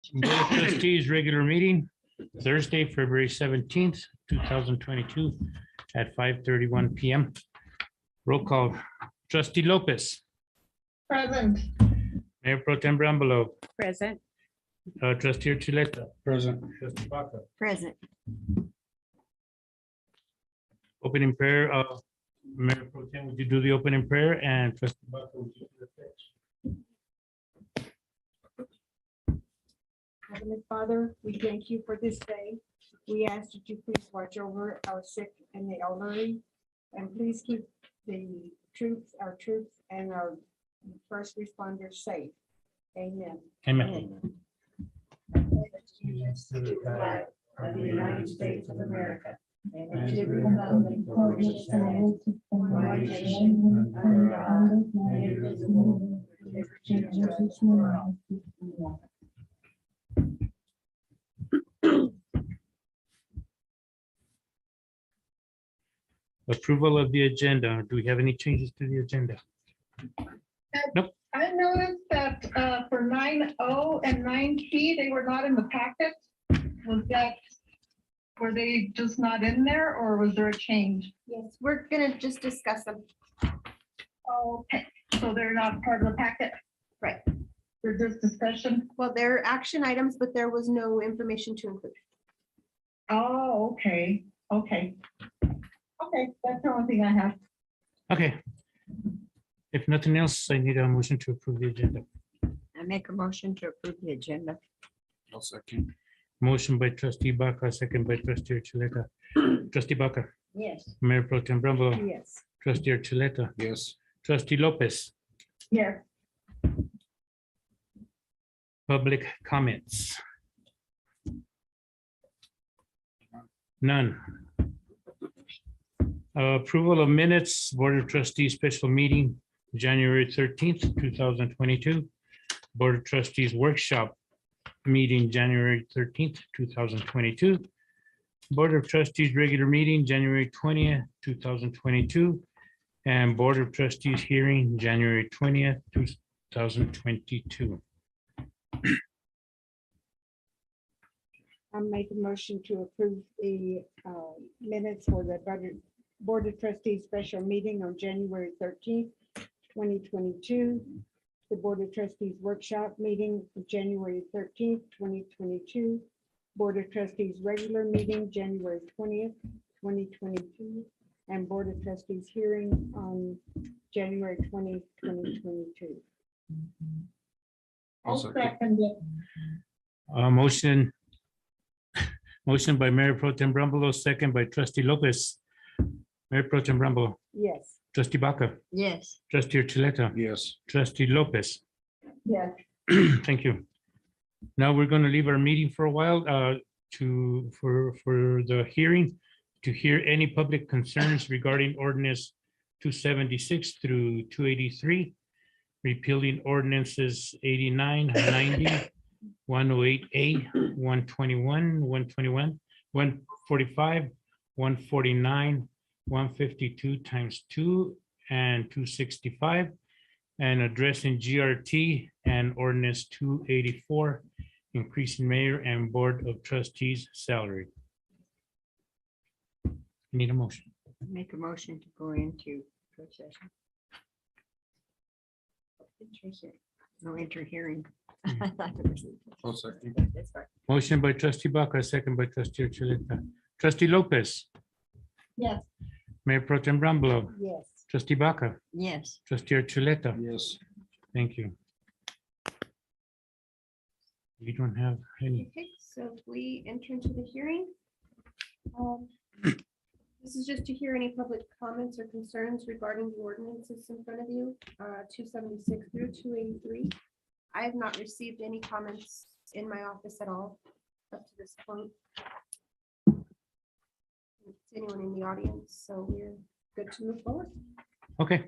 Board of Trustees regular meeting, Thursday, February 17th, 2022 at 5:31 PM. Roll call, Trustee Lopez, Present. Mayor Pro Tem Brambalo, Present. Trustee Chuleta. Present. Trustee Baca. Present. Opening prayer, Mayor Pro Tem, would you do the opening prayer, and Trustee Baca, would you do the pledge? Heavenly Father, we thank you for this day. We ask that you please watch over our sick and the elderly, and please keep our troops and our first responders safe. Amen. Amen. Allegiance to the flag of the United States of America and to the republic for which it stands, one nation, under God, indivisible, with liberty and justice for all. Approval of the agenda. Do we have any changes to the agenda? I noticed that for 9O and 9P, they were not in the packet. Were they just not in there, or was there a change? Yes, we're gonna just discuss them. Okay, so they're not part of the packet? Right. They're just discussion? Well, they're action items, but there was no information to include. Oh, okay, okay. Okay, that's the only thing I have. Okay. If nothing else, I need a motion to approve the agenda. I make a motion to approve the agenda. I'll second. Motion by Trustee Baca, second by Trustee Chuleta. Trustee Baca, Yes. Mayor Pro Tem Brambalo, Yes. Trustee Chuleta, Yes. Trustee Lopez, Yes. public comments. None. Approval of minutes, Board of Trustees special meeting, January 13th, 2022. Board of Trustees workshop meeting, January 13th, 2022. Board of Trustees regular meeting, January 20th, 2022. And Board of Trustees hearing, January 20th, 2022. I'll make a motion to approve the minutes for the Board of Trustees special meeting on January 13th, 2022. The Board of Trustees workshop meeting of January 13th, 2022. Board of Trustees regular meeting, January 20th, 2022. And Board of Trustees hearing on January 20th, 2022. I'll I'll second. second it. Motion by Mayor Pro Tem Brambalo, second by Trustee Lopez. Mayor Pro Tem Brambalo, Yes. Trustee Baca, Yes. Trustee Chuleta, Yes. Trustee Lopez. Yes. Thank you. Now we're going to leave our meeting for a while for the hearing, to hear any public concerns regarding ordinance 276 through 283, repealing ordinances 89, 90, 108A, 121, 121, 145, 149, 152 times 2, and 265, and addressing GRT and ordinance 284, increasing mayor and board of trustees salary. Need a motion. Make a motion to go into closed session. No interhearing. I'll second. That's right. Motion by Trustee Baca, second by Trustee Chuleta. Trustee Lopez, Yes. Mayor Pro Tem Brambalo, Yes. Trustee Baca, Yes. Trustee Chuleta. Yes. Thank you. We don't have any. Okay, so if we enter into the hearing. This is just to hear any public comments or concerns regarding the ordinances in front of you, 276 through 283. I have not received any comments in my office at all up to this point. Anyone in the audience, so we're good to move forward. Okay.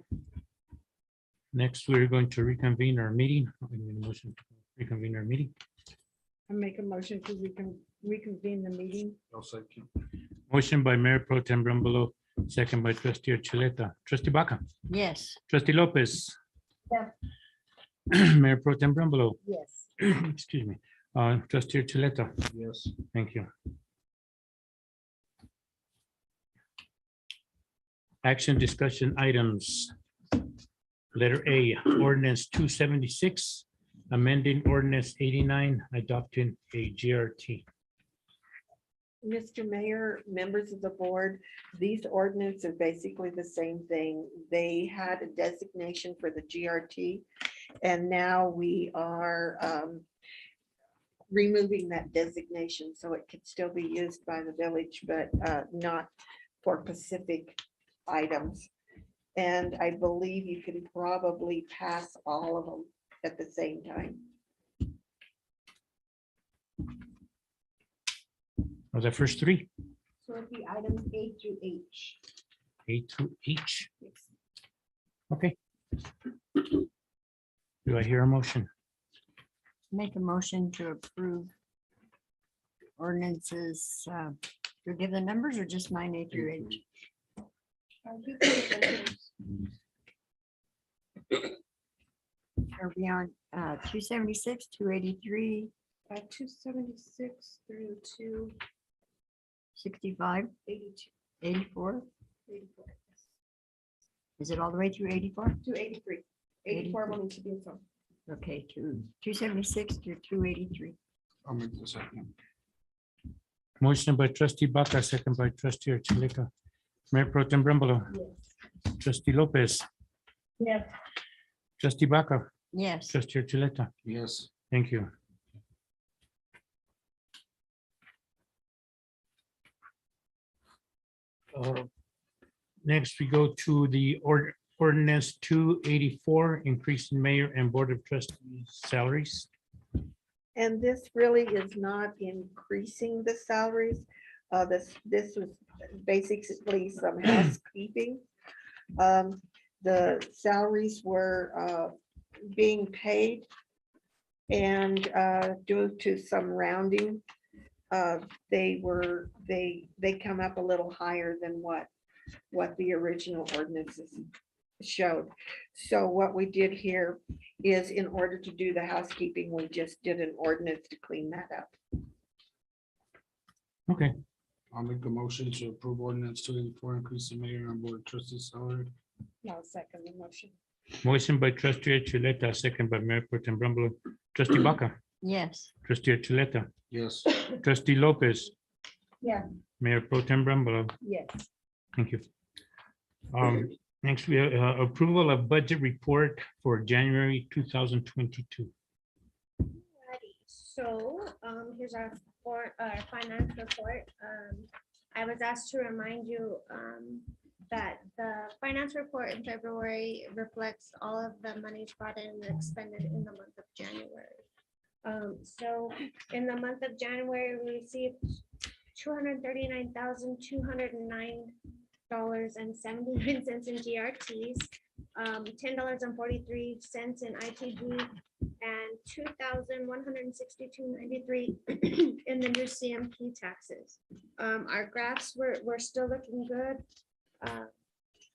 Next, we're going to reconvene our meeting. I need a motion to reconvene our meeting. I make a motion to reconvene the meeting. I'll second. Motion by Mayor Pro Tem Brambalo, second by Trustee Chuleta. Trustee Baca, Yes. Trustee Lopez. Yes. Mayor Pro Tem Brambalo, Yes. excuse me. Trustee Chuleta, Yes. thank you. Action discussion items. Letter A, ordinance 276, amending ordinance 89, adopting a GRT. Mr. Mayor, members of the board, these ordinances are basically the same thing. They had a designation for the GRT, and now we are removing that designation, so it could still be used by the village, but not for specific items. And I believe you can probably pass all of them at the same time. Was that first three? So it'd be items A through H. A through H. Okay. Do I hear a motion? Make a motion to approve ordinances. To give the numbers or just mine A through H? Are we on 276, 283, 276 through 65, 282, 84? 84. Is it all the way through 84? 283. 84 will need to be its own. Okay, 276 through 283. I'll make the second. Motion by trustee Baca, second by trustee Chuleta. Mayor Pro Tem Brembalo, Yes. trustee Lopez, Yes. trustee Baca, Yes. trustee Chuleta. Yes. Thank you. Next, we go to the ordinance 284, increasing mayor and board of trustees salaries. And this really is not increasing the salaries. This was basically some housekeeping. The salaries were being paid, and due to some rounding, they come up a little higher than what the original ordinances showed. So what we did here is, in order to do the housekeeping, we just did an ordinance to clean that up. Okay, I'll make the motion to approve ordinance 284, increase the mayor and board of trustees salary. I'll second the motion. motion by trustee Chuleta, second by Mayor Pro Tem Brembalo. Trustee Baca, Yes. trustee Chuleta, Yes. trustee Lopez. Yeah. Mayor Pro Tem Brembalo. Yes. Thank you. Next, we have approval of budget report for January 2022. Alrighty, so here's our finance report. I was asked to remind you that the finance report in February reflects all of the monies brought in and expended in the month of January. So in the month of January, we received $239,209.79 in GRTs, $10.43 in ITG, and $2,162.93 in the new CMP taxes. Our graphs we're still looking good.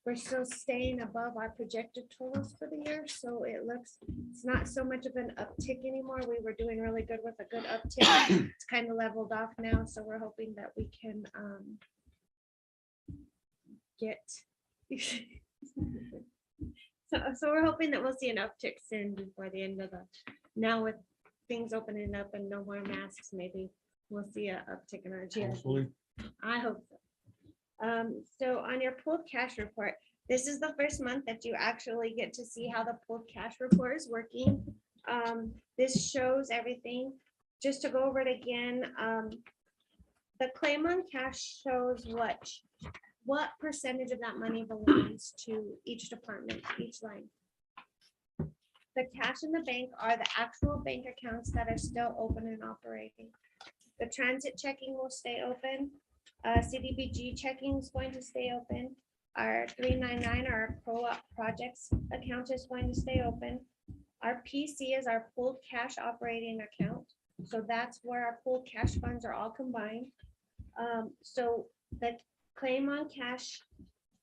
We're still staying above our projected totals for the year, so it's not so much of an uptick anymore. We were doing really good with a good uptick. It's kind of leveled off now, so we're hoping that we can get so we're hoping that we'll see an uptick soon before the end of now with things opening up and no more masks, maybe we'll see an uptick in our GRT. Hopefully. I hope so. So on your pooled cash report, this is the first month that you actually get to see how the pooled cash report is working. This shows everything. Just to go over it again, the claim on cash shows what percentage of that money belongs to each department, each line. The cash in the bank are the actual bank accounts that are still open and operating. The transit checking will stay open. CDBG checking is going to stay open. Our 399, our co-op projects account is going to stay open. Our PC is our pooled cash operating account. So that's where our pooled cash funds are all combined. So the claim on cash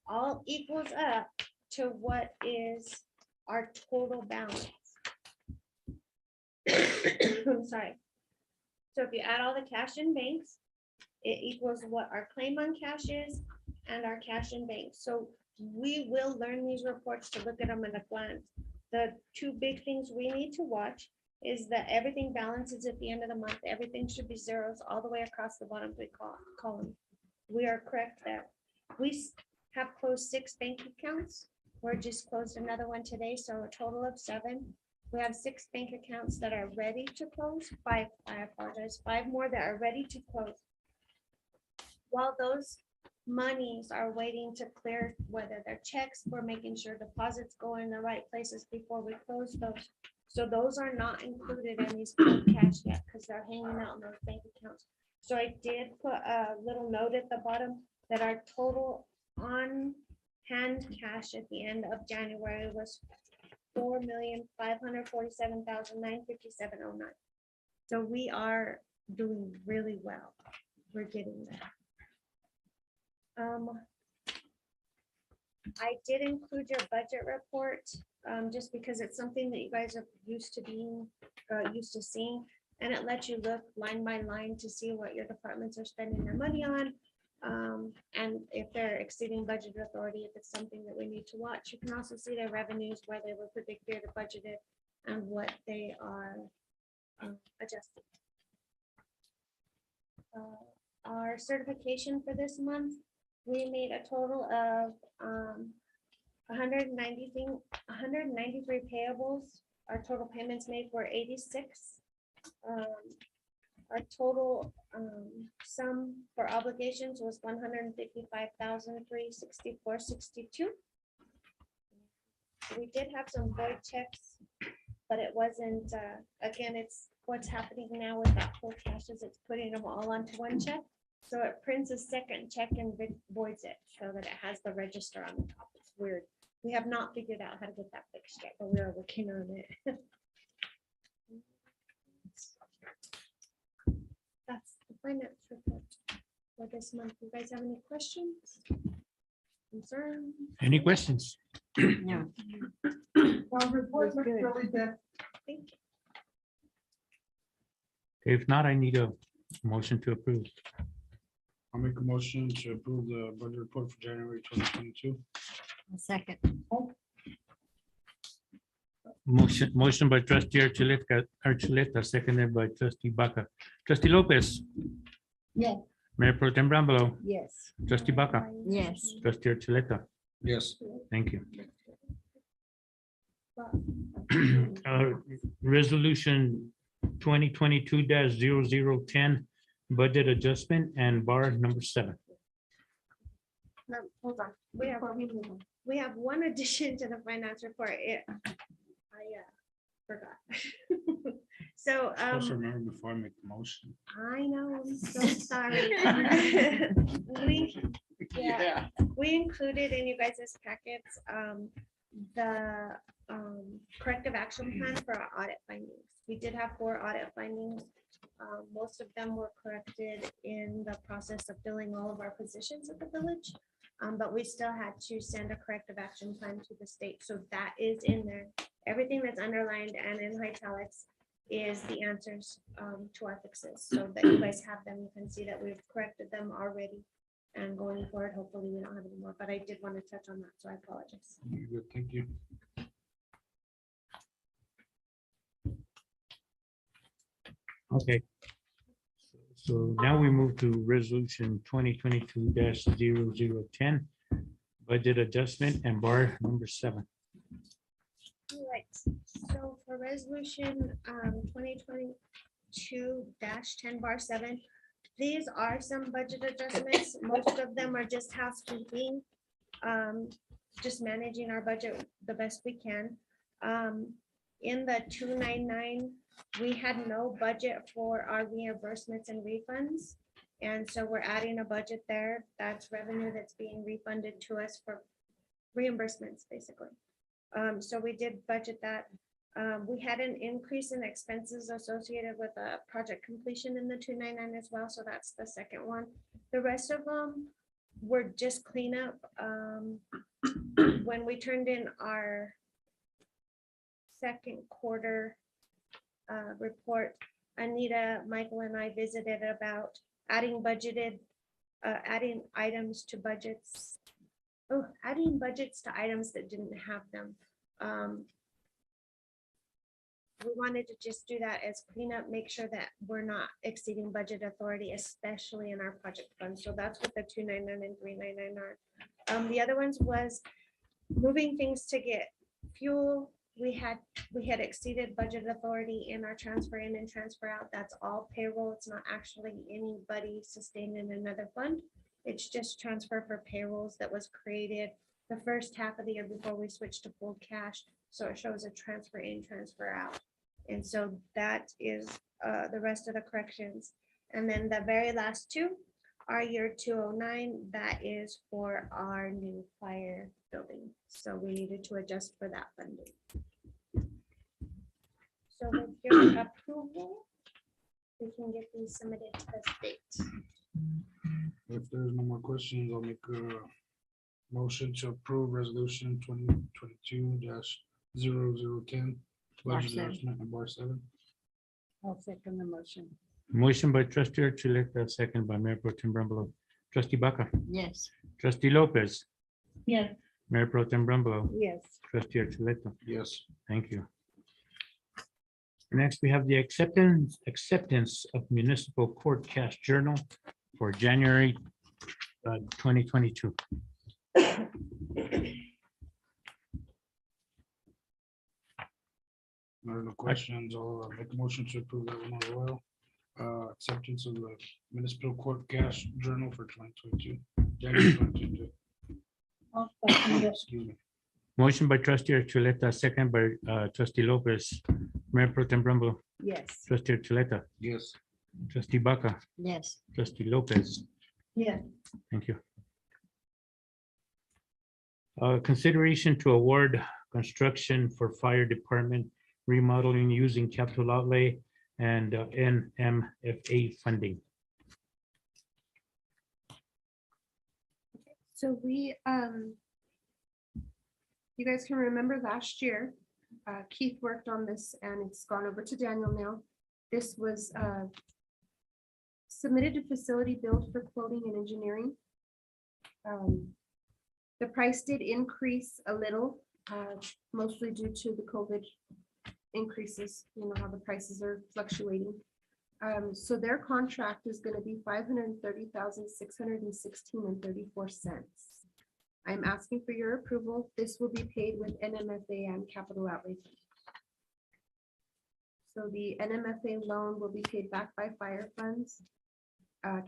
all equals up to what is our total balance. I'm sorry. So if you add all the cash in banks, it equals what our claim on cash is and our cash in banks. So we will learn these reports to look at them at a glance. The two big things we need to watch is that everything balances at the end of the month. Everything should be zeros all the way across the bottom three column. We are correct there. We have closed 6 bank accounts. We're just closed another one today, so a total of 7. We have 6 bank accounts that are ready to close. 5, I apologize, 5 more that are ready to close. While those monies are waiting to clear, whether they're checks, we're making sure deposits go in the right places before we close those. So those are not included in these cold cash yet because they're hanging out in those bank accounts. So I did put a little note at the bottom that our total on hand cash at the end of January was $4,547,957.09. So we are doing really well. We're getting there. I did include your budget report, just because it's something that you guys are used to being, used to seeing. And it lets you look line by line to see what your departments are spending their money on. And if they're exceeding budget authority, if it's something that we need to watch, you can also see their revenues, where they were predicted or budgeted, and what they are adjusting. Our certification for this month, we made a total of 193 payables. Our total payments made were 86. Our total sum for obligations was $155,364.62. We did have some void checks, but it wasn't, again, it's what's happening now with that full cash is it's putting them all onto one check. So it prints a second check and voids it so that it has the register on the top. It's weird. We have not figured out how to get that fixed yet, but we are working on it. That's the finance report for this month. You guys have any questions? Concerns? Any questions? No. Well, report That's looks good. really good. Thank you. If not, I need a motion to approve. I'll make a motion to approve the budget report for January 2022. Second. Motion by trustee Archuleta, seconded by trustee Baca. Trustee Lopez. Yes. Mayor Pro Tem Brambalo, Yes. trustee Baca, Yes. trustee Archuleta. Yes. Thank you. Resolution 2022-0010, budget adjustment and bar number 7. No, hold on. We have one addition to the finance report. I forgot. So, Supposed to remember before I make the motion. I know, I'm so sorry. We included in you guys' packets, the corrective action plan for our audit findings. We did have 4 audit findings. Most of them were corrected in the process of filling all of our positions at the village. But we still had to send a corrective action plan to the state. So that is in there. Everything that's underlined and in italics is the answers to our fixes. So that you guys have them, you can see that we've corrected them already. And going forward, hopefully we don't have any more, but I did want to touch on that, so I apologize. You're good, thank you. Okay. So now we move to resolution 2022-0010, budget adjustment and bar number 7. All right, so for resolution 2022-10 bar 7, these are some budget adjustments. Most of them are just housekeeping, just managing our budget the best we can. In the 299, we had no budget for our reimbursements and refunds. And so we're adding a budget there. That's revenue that's being refunded to us for reimbursements, basically. So we did budget that. We had an increase in expenses associated with a project completion in the 299 as well. So that's the second one. The rest of them were just cleanup. When we turned in our second quarter report, Anita, Michael and I visited about adding adding items to budgets. Oh, adding budgets to items that didn't have them. We wanted to just do that as cleanup, make sure that we're not exceeding budget authority, especially in our project fund. So that's what the 299 and 399 are. The other ones was moving things to get fuel. We had exceeded budget authority in our transfer in and transfer out. That's all payroll. It's not actually anybody sustained in another fund. It's just transfer for payrolls that was created the first half of the year before we switched to full cash. So it shows a transfer in, transfer out. And so that is the rest of the corrections. And then the very last two are year 209. That is for our new fire building. So we needed to adjust for that funding. So with your approval, we can get these submitted to the state. If there's no more questions, I'll make a motion to approve resolution 2022-0010. Bar Budget seven. adjustment in bar 7. I'll second the motion. Motion by trustee Archuleta, second by Mayor Pro Tem Brumbault. Trustee Baca, Yes. trustee Lopez, Yes, Mayor Pro Tem Brumbault, Yes. trustee Archuleta. Yes. Thank you. Next, we have the acceptance of municipal court cash journal for January 2022. No questions. I'll make a motion to approve that one as well. Acceptance of the municipal court cash journal for 2022. January 2022. I'll second it. Excuse me. Motion by trustee Archuleta, second by trustee Lopez. Mayor Pro Tem Brumbault, Yes. trustee Archuleta, Yes. trustee Baca, Yes. trustee Lopez. Yes, Thank you. Consideration to award construction for fire department remodeling using capital outlay and NMFA funding. So you guys can remember last year, Keith worked on this and it's gone over to Daniel now. This was submitted to facility build for quoting and engineering. The price did increase a little, mostly due to the COVID increases, you know how the prices are fluctuating. So their contract is going to be $530,616.34. I'm asking for your approval. This will be paid with NMFA and capital outlay. So the NMFA loan will be paid back by fire funds.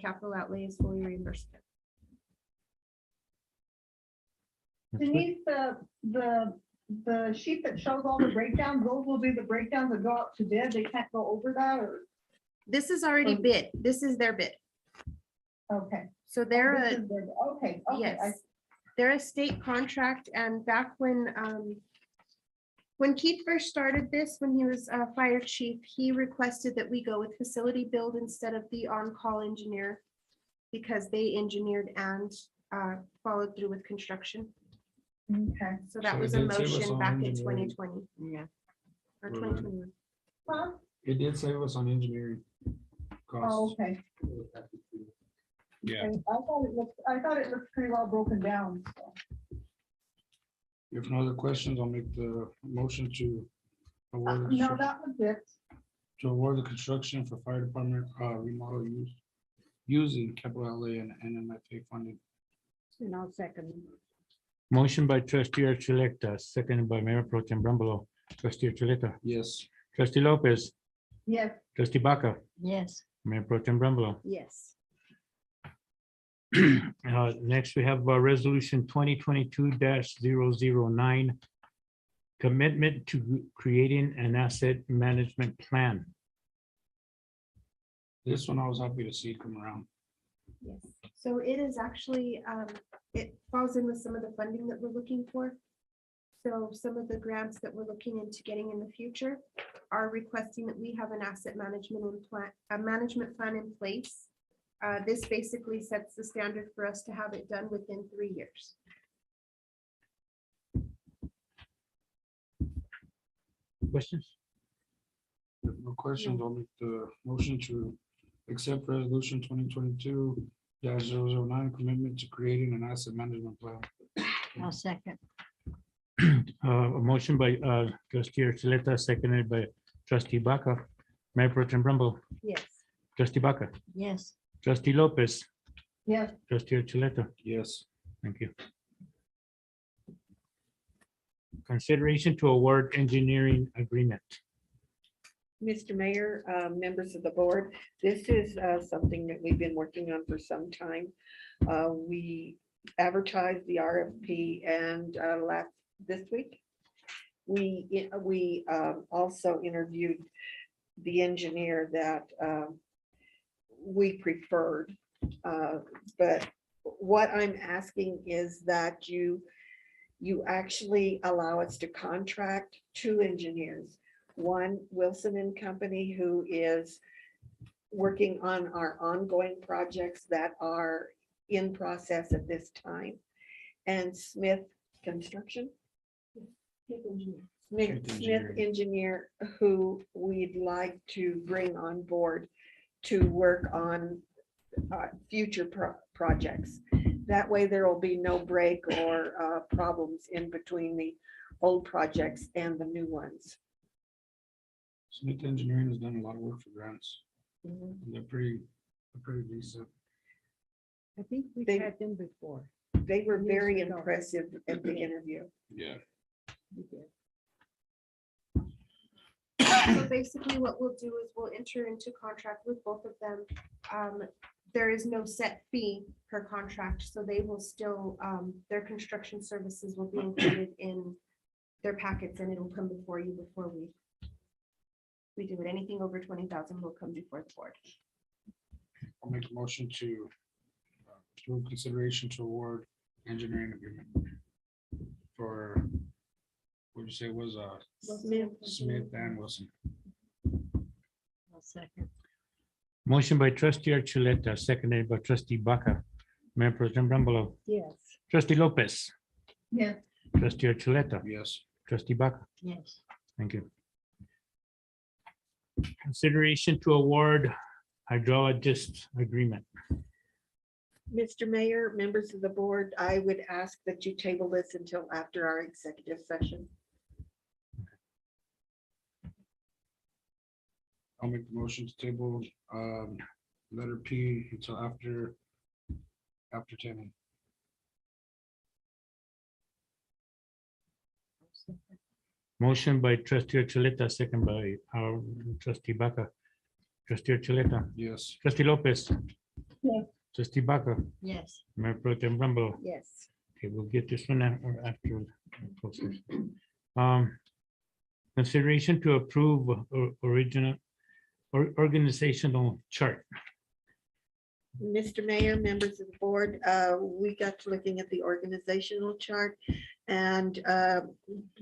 Capital outlay is fully reimbursed. Denise, the sheet that shows all the breakdowns, those will be the breakdowns that go out to bid. They can't go over that or, This is already bid. This is their bid. okay. So they're This a, is the- Okay, okay. yes, they're a state contract, and back when Keith first started this, when he was a fire chief, he requested that we go with facility build instead of the on-call engineer because they engineered and followed through with construction. Okay. So that So was it a did save us motion on back in engineering. 2020. Yeah. Or Mhm. 2021. Huh? It did save us on engineering Oh, costs. okay. Yeah. Okay. I thought it looked pretty well broken down. So. If no other questions, I'll make the motion to award the No, construction- that was it. to award the construction for fire department remodel using capital outlay and NMFA funding. And I'll second. the motion. Motion by trustee Archuleta, seconded by Mayor Pro Tem Brumbault. Trustee Archuleta, Yes. trustee Lopez, Yes, trustee Baca, Yes. Mayor Pro Tem Brumbault. Yes. Next, we have resolution 2022-009. Commitment to creating an asset management plan. This one I was happy to see come around. Yes, so it is actually, it falls in with some of the funding that we're looking for. So some of the grants that we're looking into getting in the future are requesting that we have an asset management plan, a management plan in place. This basically sets the standard for us to have it done within 3 years. Questions? If No questions. I'll make the motion to accept resolution 2022-009, commitment to creating an asset management plan. I'll second. A motion by trustee Archuleta, seconded by trustee Baca. Mayor Pro Tem Brumble, Yes. trustee Baca, Yes. trustee Lopez, Yes, trustee Archuleta. Yes. Thank you. Consideration to award engineering agreement. Mr. Mayor, members of the board, this is something that we've been working on for some time. We advertised the RFP and this week. We also interviewed the engineer that we preferred. But what I'm asking is that you actually allow us to contract 2 engineers. One, Wilson and Company, who is working on our ongoing projects that are in process at this time. And Smith Construction. Smith Engineer, who we'd like to bring on board to work on future projects. That way there will be no break or problems in between the old projects and the new ones. Smith Engineering has done a lot of work for grants. They're pretty decent. I think we've They- had them before. They were very Years ago. impressive at the interview. Yeah. We did. So basically what we'll do is we'll enter into contract with both of them. There is no set fee per contract, so they will still, their construction services will be included in their packets and it'll come before you before we do it. Anything over 20,000 will come before the board. I'll make a motion to approve consideration to award engineering agreement for, what'd you say was Smith and Wilson. I'll second. Motion by trustee Archuleta, seconded by trustee Baca. Mayor Pro Tem Brumble, Yes. trustee Lopez, yes, trustee Archuleta, Yes. trustee Baca. Yes. Thank you. Consideration to award hydrologist agreement. Mr. Mayor, members of the board, I would ask that you table this until after our executive session. I'll make the motion to table letter P until after 10. Motion by trustee Archuleta, second by our trustee Baca. Trustee Archuleta, Yes. trustee Lopez. Yes. Trustee Baca, Yes. Mayor Pro Tem Brumble. Yes. Okay, we'll get this one after the process. Consideration to approve original or organizational chart. Mr. Mayor, members of the board, we got to looking at the organizational chart and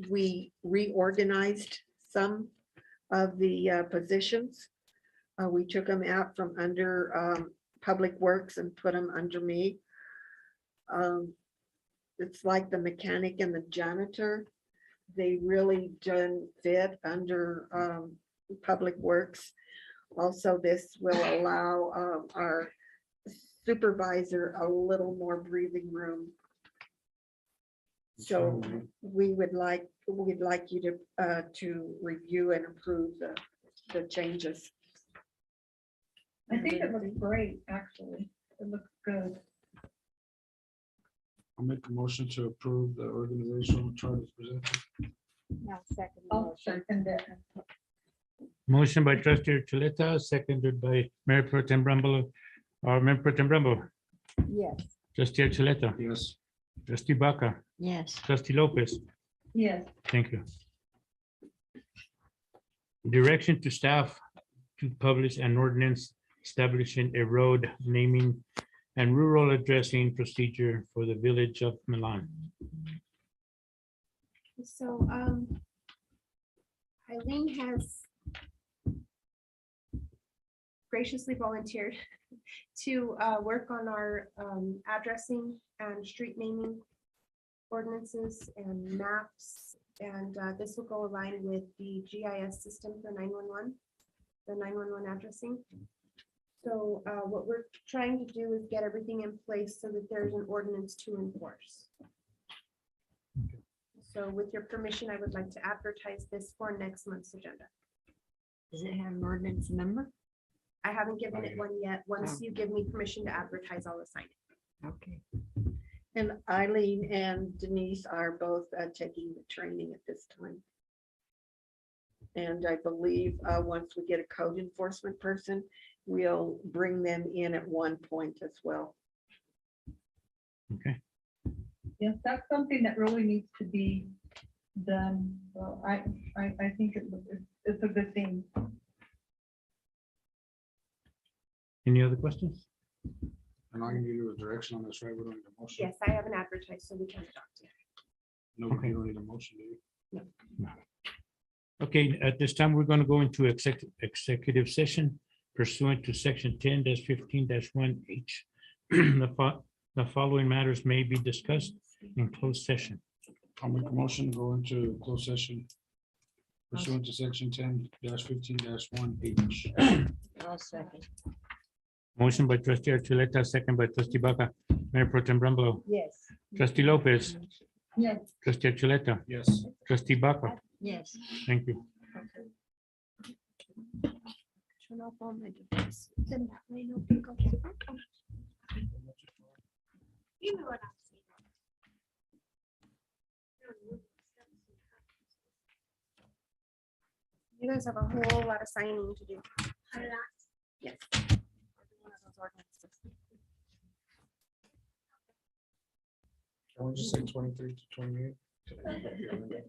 we reorganized some of the positions. We took them out from under Public Works and put them under me. It's like the mechanic and the janitor. They really don't fit under Public Works. Also, this will allow our supervisor a little more breathing room. So we'd like you to review and approve the changes. I think it looks great, actually. It looks good. I'll make a motion to approve the organizational chart as presented. I'll second the I'll motion. second it. Motion by trustee Archuleta, seconded by Mayor Pro Tem Brumble. Mayor Pro Tem Brumble, Yes. trustee Archuleta, Yes. trustee Baca, Yes. trustee Lopez. Yes, Thank you. Direction to staff to publish an ordinance establishing a road naming and rural addressing procedure for the village of Milan. So Eileen has graciously volunteered to work on our addressing and street naming ordinances and maps. And this will go align with the GIS system for 911. the 911 addressing. So what we're trying to do is get everything in place so that there's an ordinance to enforce. So with your permission, I would like to advertise this for next month's agenda. Does it have an ordinance number? I haven't given it one yet. Once you give me permission to advertise, I'll assign it. Okay. And Eileen and Denise are both taking the training at this time. And I believe once we get a code enforcement person, we'll bring them in at one point as well. Okay, Yes, that's something that really needs to be done. So I think it's a good thing. any other questions? And all you need to do is direction on this, right? We don't need a motion. Yes, I haven't advertised, so we can adopt it. No, Okay. you don't need a motion, do you? Okay, at this time, we're going to go into executive session pursuant to section 10-15-1H. The following matters may be discussed in closed session. I'll make a motion to go into closed session pursuant to section 10-15-1H. I'll second. Motion by trustee Archuleta, second by trustee Baca. Mayor Pro Tem Brumlow, Yes. trustee Lopez, Yes. trustee Archuleta, Yes. trustee Baca. Yes. Thank you. Turn off all my devices. Then that way nobody goes, "Okay." You know what I'm saying. You guys have a whole lot of signing to do. A lot. Yes. Every one of those ordinances. Can we just say 23 to 28?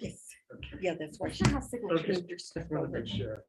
Yes. Yeah, that's why. Let's not have signatures. Moved her stuff over. Sure.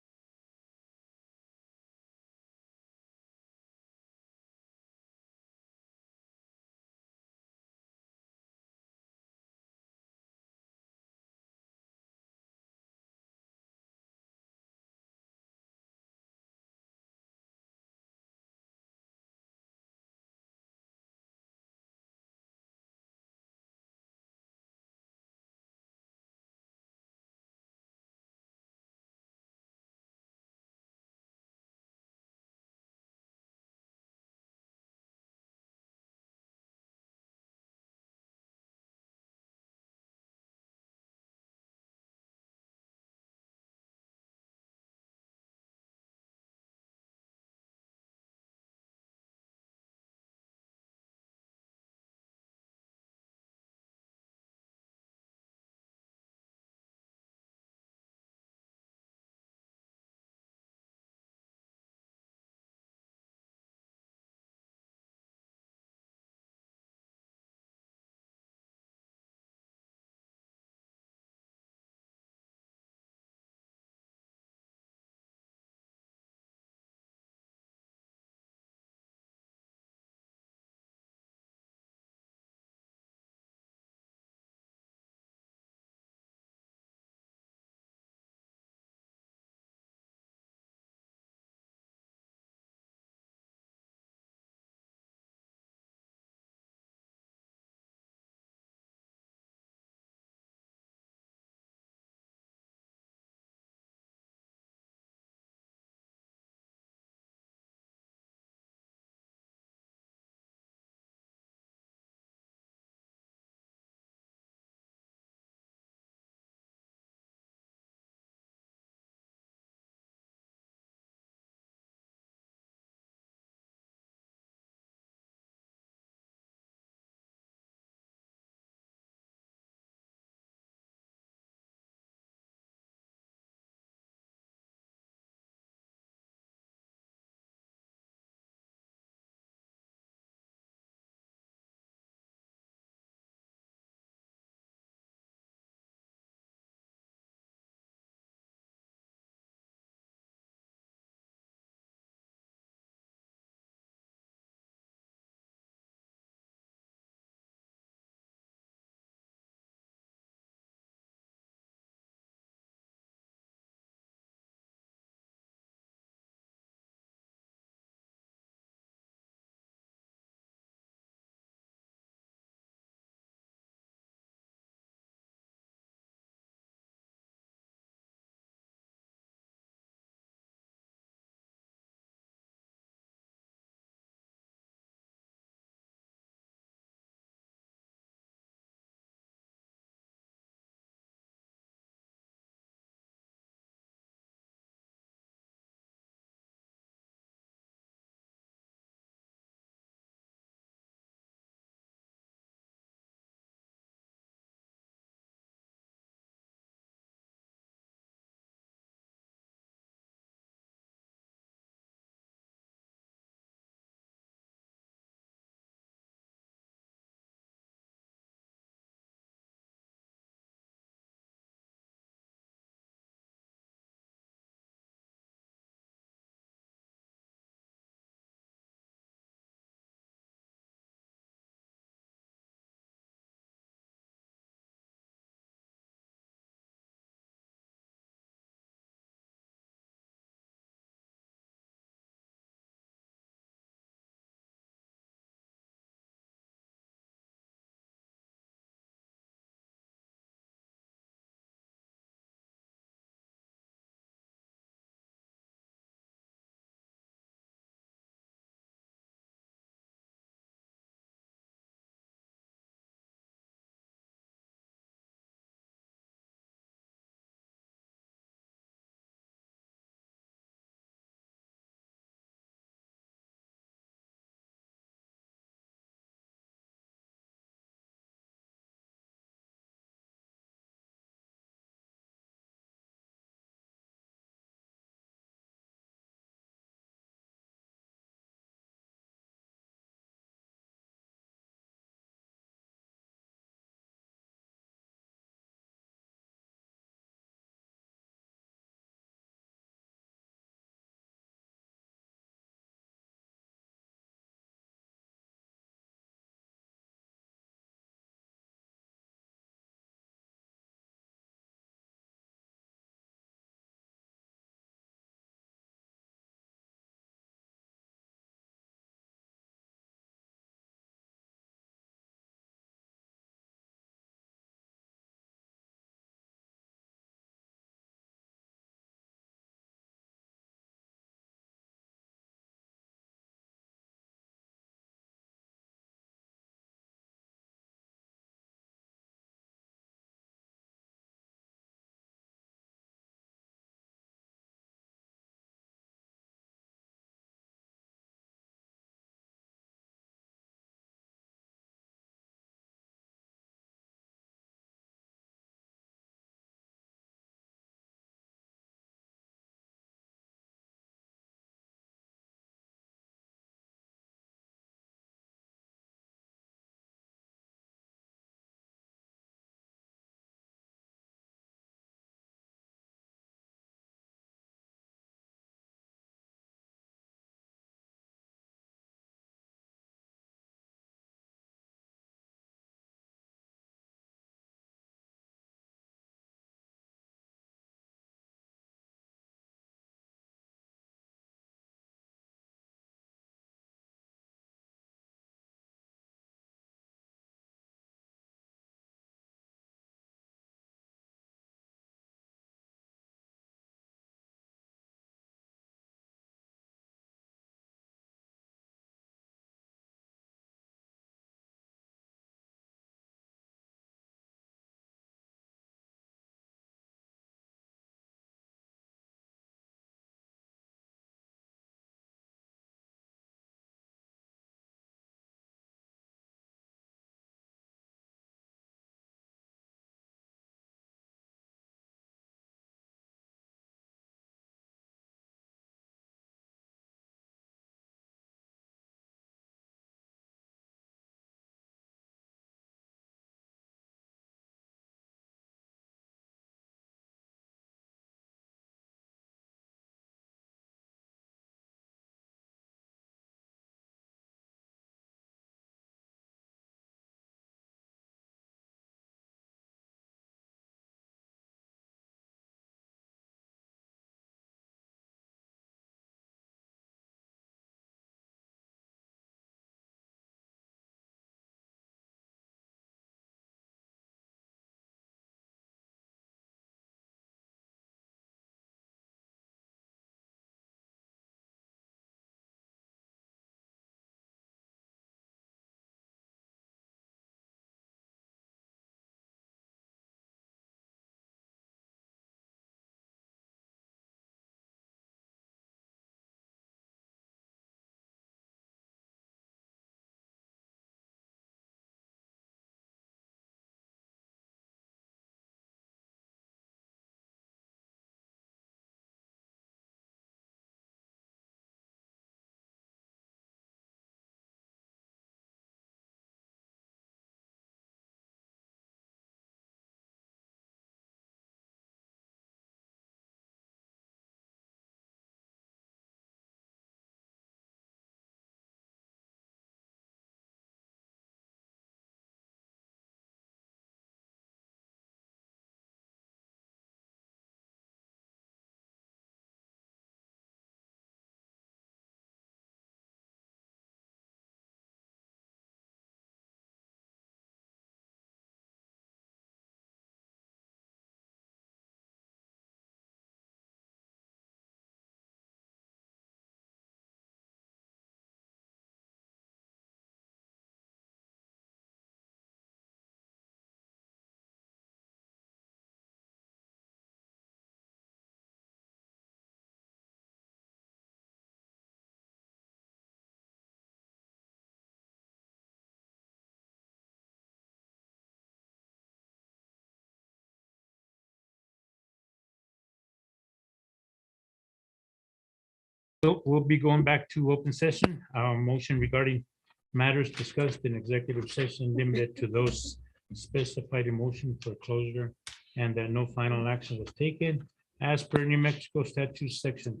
We'll be going back to open session. Motion regarding matters discussed in executive session limited to those specified in motion for closure and that no final action was taken as per New Mexico statute section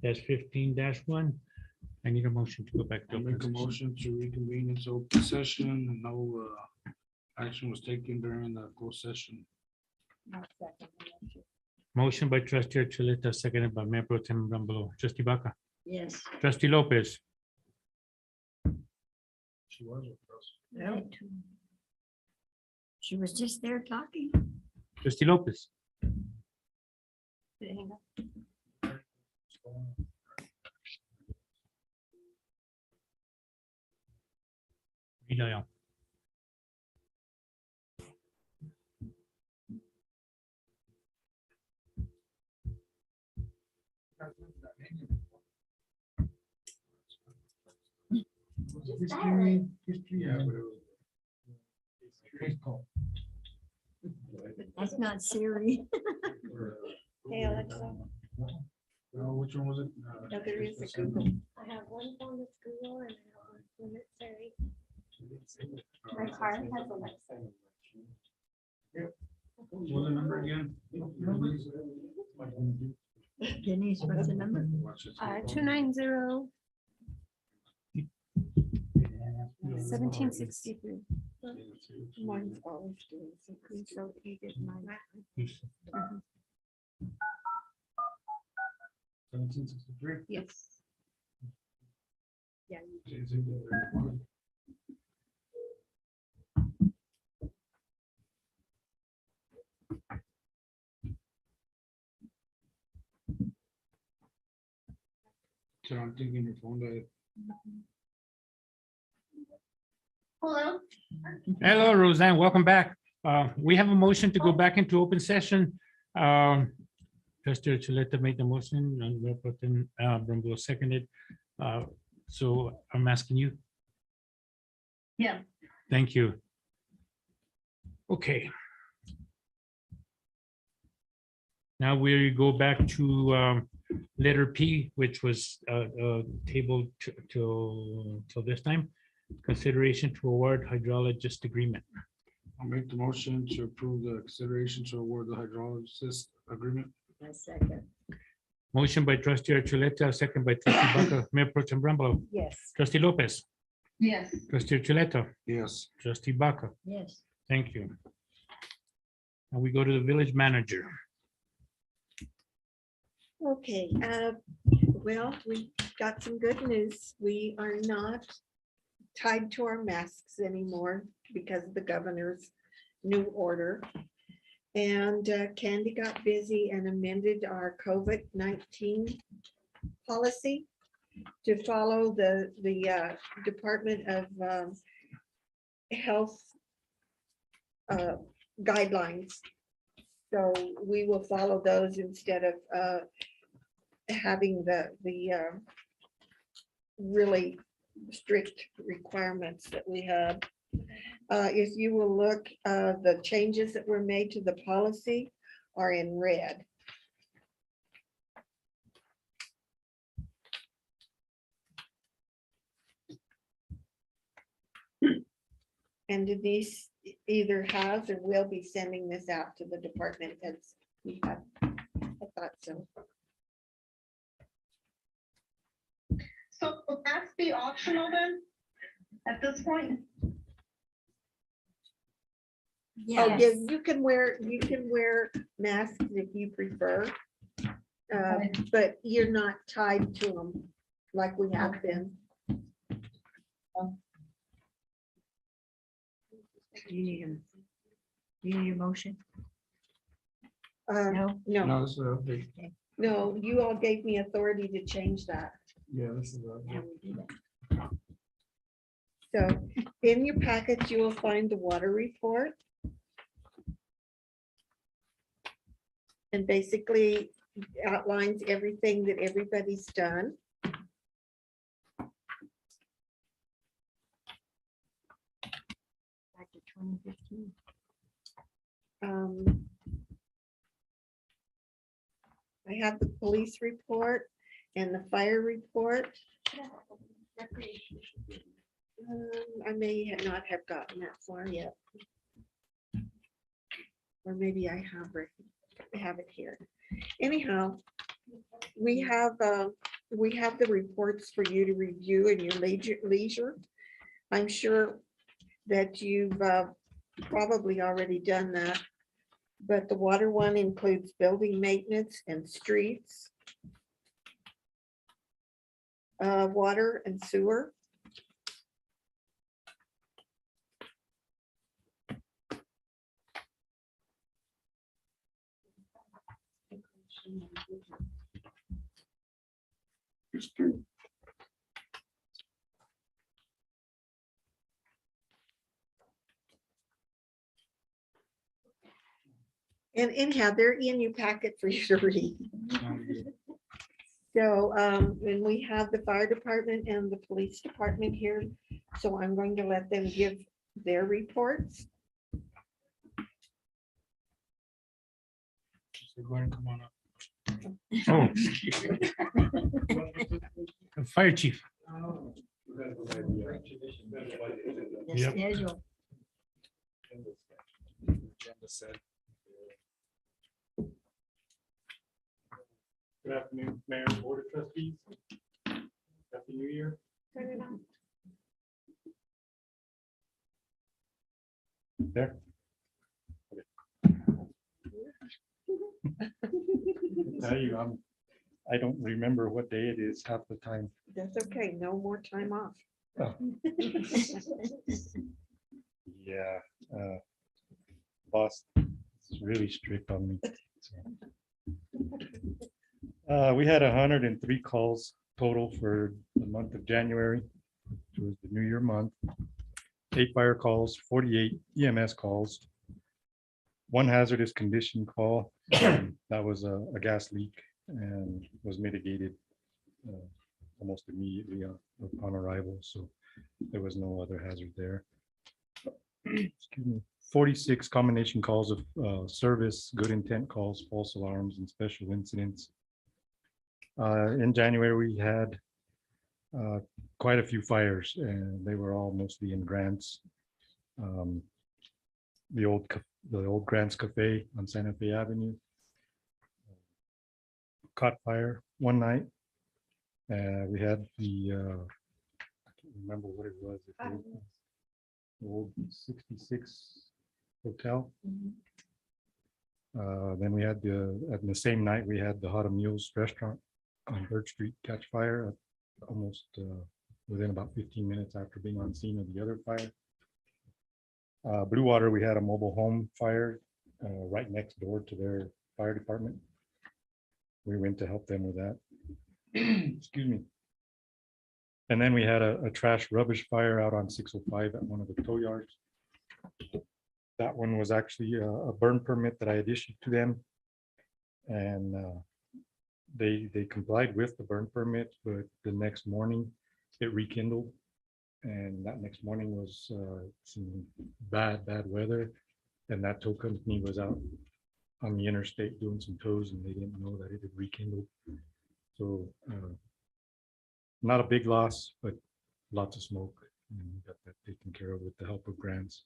10-15-1. I need a motion to go back to I'll open make a session. motion to reconvene into open session. No action was taken during the closed session. I'll second the motion. Motion by trustee Chuleta, seconded by Mayor Pro Tem Rumble. Trustee Baca, Yes. trustee Lopez, She was with us. She was just there talking. trustee Lopez, Redial. Yeah, but it was. That's not Siri. Hey, Alexa, Which one was it? No, there is a Google. I have one phone that's Google and I have one that's Siri. My car has Alexa. What was the number again? Denise, what's the number? 290. 1763. Mine's always doing something, so he did mine. 1763. Yes. Yeah. So I'm thinking your phone died. Hello? Hello, Roseanne, welcome back. We have a motion to go back into open session. Trustee Chuleta made the motion and Mayor Pro Tem Rumble seconded. So I'm asking you. Yeah. Thank you. Okay. Now we go back to letter P, which was tabled till this time. Consideration to award hydrologist agreement. I'll make the motion to approve the consideration to award the hydrologist agreement. My second. Motion by trustee Chuleta, second by trustee Baca. Mayor Pro Tem Rumble. Yes. Trustee Lopez, Yes. trustee Chuleta, Yes. trustee Baca. Yes. Thank you. And we go to the village manager. Okay, well, we got some good news. We are not tied to our masks anymore because of the governor's new order. And Candy got busy and amended our COVID-19 policy to follow the Department of Health guidelines. So we will follow those instead of having the really strict requirements that we have. If you will look, the changes that were made to the policy are in red. And Denise either has or will be sending this out to the department heads. I thought so. So will that be optional then? At this point? Oh, yeah, you can wear masks if you prefer. But you're not tied to them like we have been. Do you need a motion? No, No, this is an update. no, you all gave me authority to change that. Yeah, this is an Yeah, update. we do that. So in your package, you will find the water report. And basically outlines everything that everybody's done. Back to 2015. I have the police report And the fire report, I may not have gotten that far yet. Or maybe I have it here. Anyhow, we have the reports for you to review in your leisure. I'm sure that you've probably already done that. But the water one includes building maintenance and streets. Water and sewer. And anyhow, they're in your packet for you to read. So, and we have the fire department and the police department here, so I'm going to let them give their reports. So go ahead and come on up. Oh. Fire chief. The Yep. schedule. Good afternoon, Mayor and Board of Trustees. Happy New Year. Turn it on. There. Tell you, I don't remember what day it is half the time. That's okay, no more time off. Yeah. Boss is really strict on me. We had 103 calls total for the month of January, which was the New Year month. 8 fire calls, 48 EMS calls, 1 hazardous condition call. That was a gas leak and was mitigated almost immediately upon arrival. So there was no other hazard there. Excuse me. 46 combination calls of service, good intent calls, false alarms, and special incidents. In January, we had quite a few fires, and they were all mostly in Grants. The old Grants Cafe on Santa Fe Avenue caught fire one night. We had the I can't remember what it was. The old 66 hotel. Then we had at the same night, we had the Hot Meals restaurant on 3rd Street catch fire almost within about 15 minutes after being on scene of the other fire. Blue Water, we had a mobile home fire right next door to their fire department. We went to help them with that. Excuse me. And then we had a trash rubbish fire out on 605 at one of the tow yards. That one was actually a burn permit that I had issued to them. And they complied with the burn permit, but the next morning it rekindled. And that next morning was some bad weather. And that tow company was out on the interstate doing some tows, and they didn't know that it had rekindled. So not a big loss, but lots of smoke. And we got that taken care of with the help of grants.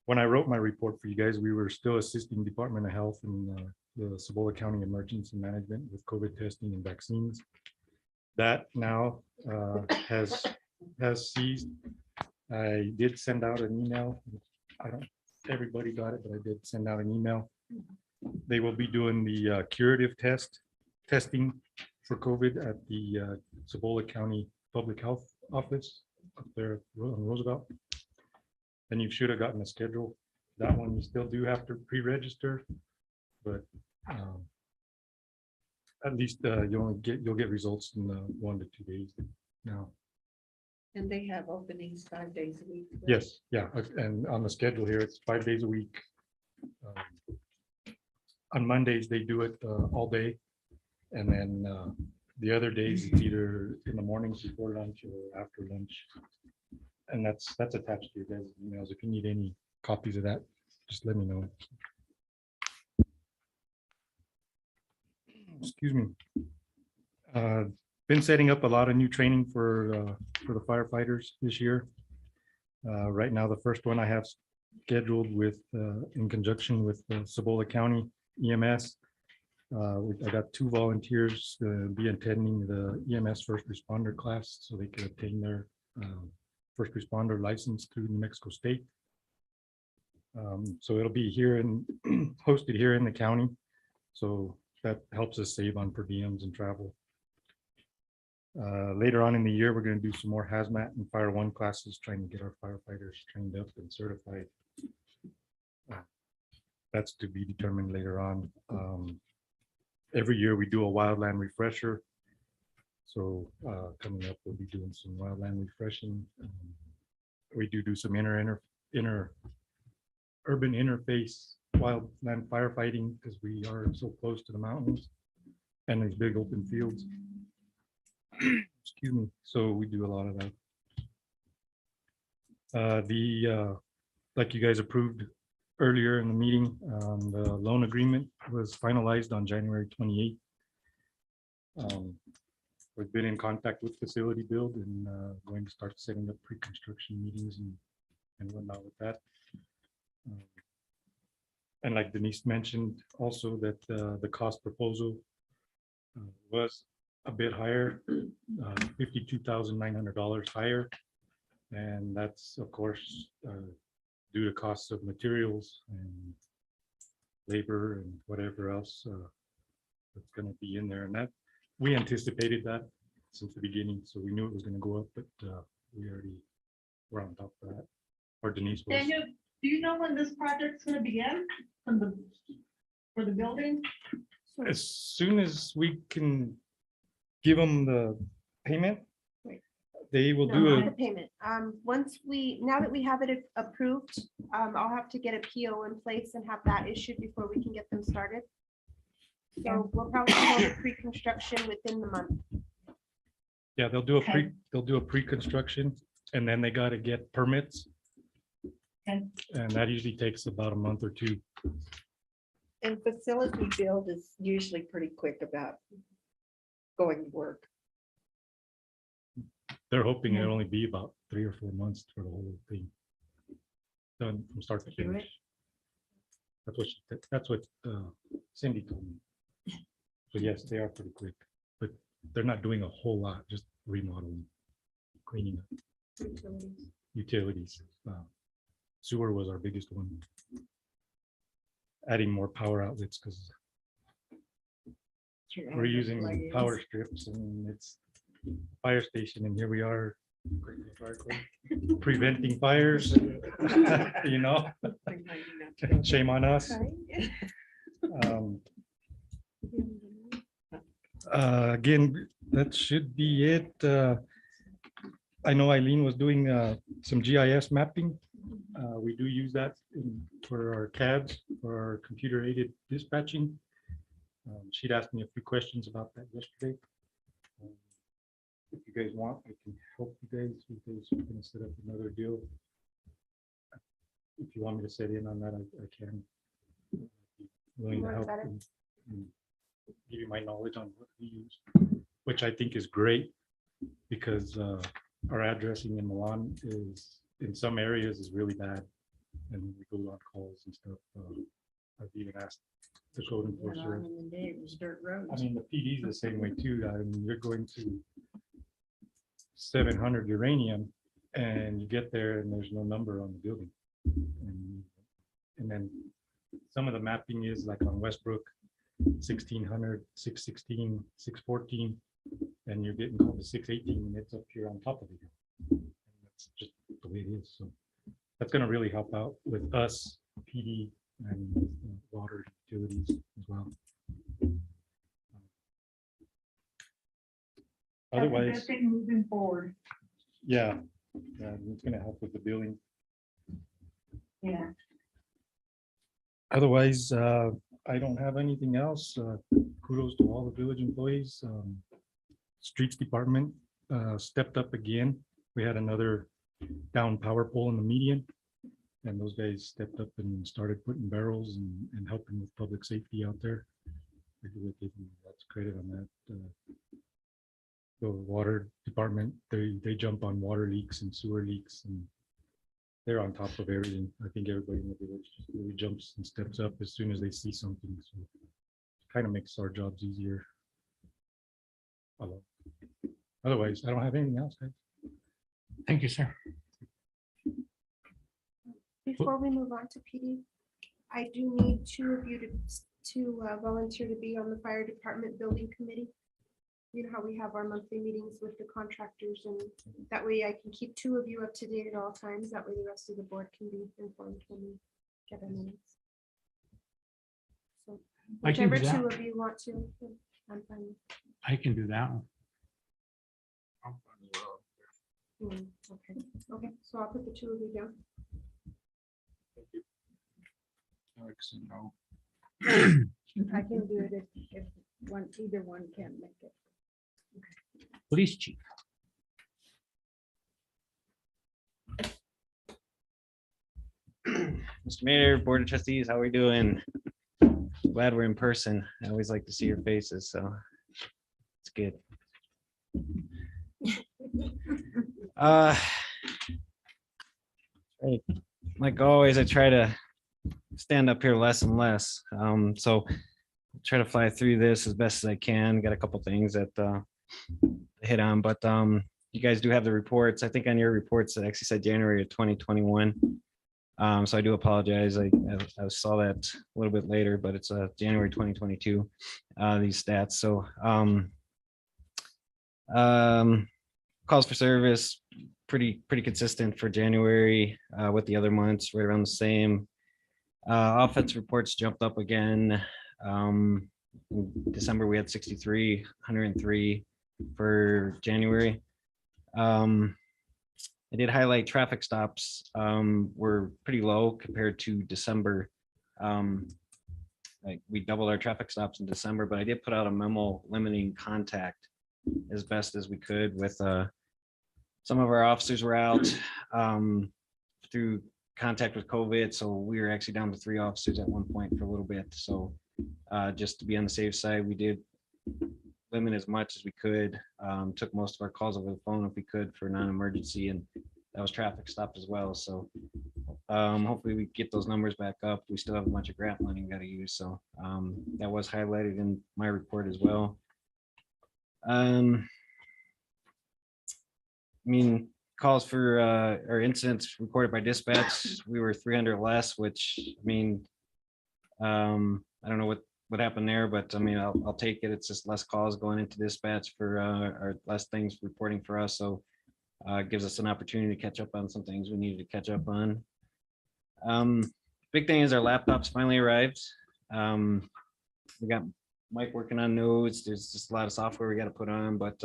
When I wrote my report for you guys, we were still assisting Department of Health and the Cibola County Emergency Management with COVID testing and vaccines. That now has ceased. I did send out an email. I don't, everybody got it, but I did send out an email. They will be doing the curative testing for COVID at the Cibola County Public Health Office up there on Roosevelt. And you should have gotten a schedule. That one you still do have to pre-register, but at least you'll get results in 1 to 2 days now. And they have openings 5 days a week. right? Yes, yeah, and on the schedule here, it's 5 days a week. On Mondays, they do it all day. And then the other days, it's either in the mornings before lunch or after lunch. And that's attached to your guys' emails. If you need any copies of that, just let me know. excuse me. Been setting up a lot of new training for the firefighters this year. Right now, the first one I have scheduled with, in conjunction with Cibola County EMS. I got 2 volunteers be attending the EMS first responder class so they can obtain their first responder license through New Mexico State. So it'll be here and hosted here in the county. So that helps us save on per diems and travel. Later on in the year, we're going to do some more hazmat and fire 1 classes, trying to get our firefighters trained up and certified. That's to be determined later on. Every year we do a wildland refresher. So coming up, we'll be doing some wildland refreshing. We do some inner urban interface wildland firefighting because we are so close to the mountains and these big open fields. Excuse me. So we do a lot of that. Like you guys approved earlier in the meeting, the loan agreement was finalized on January 28th. We've been in contact with Facility Build and going to start setting up pre-construction meetings and whatnot with that. And like Denise mentioned also that the cost proposal was a bit higher, $52,900 higher. And that's of course due to costs of materials and labor and whatever else that's going to be in there. And that we anticipated that since the beginning. So we knew it was going to go up, but we already were on top of that. Or Denise was. Daniel, do you know when this project's gonna begin for the building? As soon as we can give them the payment, Right. they will No, do not a, the payment. Now that we have it approved, I'll have to get a PO in place and have that issued before we can get them started. So we'll probably have a pre-construction within the month. yeah, they'll do a pre-construction and then they got to get permits. Okay. And that usually takes about a month or 2. And Facility Build is usually pretty quick about going to work. They're hoping it'll only be about 3 or 4 months for the whole thing. Done from start to finish. That's what Cindy told me. So yes, they are pretty quick, but they're not doing a whole lot, just remodeling, cleaning up utilities. Sewer was our biggest one. Adding more power outlets because we're using power strips and it's fire station and here we are preventing fires. You know, shame on us. Again, that should be it. I know Eileen was doing some GIS mapping. We do use that for our CADs, for our computer aided dispatching. She'd asked me a few questions about that yesterday. If you guys want, I can help you guys. We're going to set up another deal. If you want me to set in on that, I can. Willing to help and give you my knowledge on what we use, which I think is great because our addressing in Milan is in some areas is really bad, and we go on calls and stuff. I've even asked the code enforcer. I mean, the PD is the same way too. I mean, you're going to 700 uranium, and you get there and there's no number on the building, and then some of the mapping is like on Westbrook, 1600, 616, 614, and you're getting called to 618, and it's up here on top of it. And that's just the way it is. So that's going to really help out with us, PD, and water utilities as well. Otherwise, moving forward. yeah, it's going to help with the billing. Yeah. Otherwise, I don't have anything else. Kudos to all the village employees. Streets department stepped up again. We had another down power pole in the median, and those guys stepped up and started putting barrels and helping with public safety out there. I give him lots of credit on that. The water department, they jump on water leaks and sewer leaks, and they're on top of everything. I think everybody in the village just really jumps and steps up as soon as they see something. So kind of makes our jobs easier. Otherwise, I don't have anything else, guys. Thank you, sir. Before we move on to PD, I do need two of you to volunteer to be on the fire department building committee. You know how we have our monthly meetings with the contractors, and that way I can keep two of you up to date at all times. That way the rest of the board can be informed when we get our minutes. So I can do whichever two that. of you want to, I'm fine. I can do that one. I'm fine as well. Okay, so I'll put the two of you down. Alex, no. I can do it if either one can't make it. Police chief. Mr. Mayor, Board of Trustees, how are we doing? Glad we're in person. I always like to see your faces, so it's good. Right. Like always, I try to stand up here less and less. So try to fly through this as best as I can. Got a couple things that hit on, but you guys do have the reports. I think on your reports it actually said January of 2021. So I do apologize. I saw that a little bit later, but it's January 2022, these stats. So calls for service, pretty consistent for January with the other months, right around the same. Offense reports jumped up again. In December, we had 63, 103 for January. I did highlight traffic stops were pretty low compared to December. Like we doubled our traffic stops in December, but I did put out a memo limiting contact as best as we could with some of our officers were out through contact with COVID. So we were actually down to 3 officers at one point for a little bit. So just to be on the safe side, we did limit as much as we could. Took most of our calls over the phone if we could for non-emergency, and that was traffic stop as well. So hopefully we get those numbers back up. We still have a bunch of grant money we got to use. So that was highlighted in my report as well. I mean, calls for or incidents reported by dispatch, we were 300 less, which I mean, I don't know what happened there, but I mean, I'll take it. It's just less calls going into dispatch for or less things reporting for us. So it gives us an opportunity to catch up on some things we needed to catch up on. Big thing is our laptops finally arrived. We got Mike working on those. There's just a lot of software we got to put on, but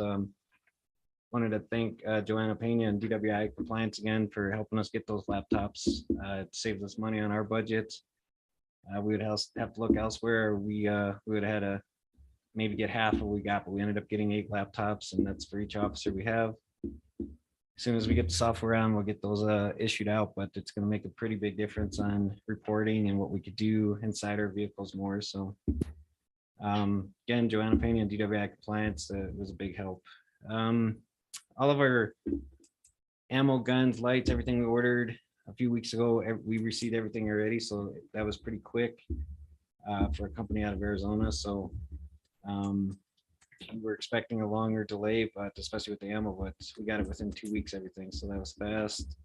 wanted to thank Joanna Pena and DWI Compliance again for helping us get those laptops. It saved us money on our budget. We would have to look elsewhere. We would have had to maybe get half of what we got, but we ended up getting 8 laptops, and that's for each officer we have. As soon as we get the software on, we'll get those issued out, but it's going to make a pretty big difference on reporting and what we could do inside our vehicles more. So again, Joanna Pena and DWI Compliance was a big help. All of our ammo, guns, lights, everything we ordered a few weeks ago, we received everything already. So that was pretty quick for a company out of Arizona. So we were expecting a longer delay, but especially with the ammo, but we got it within 2 weeks, everything. So that was fast.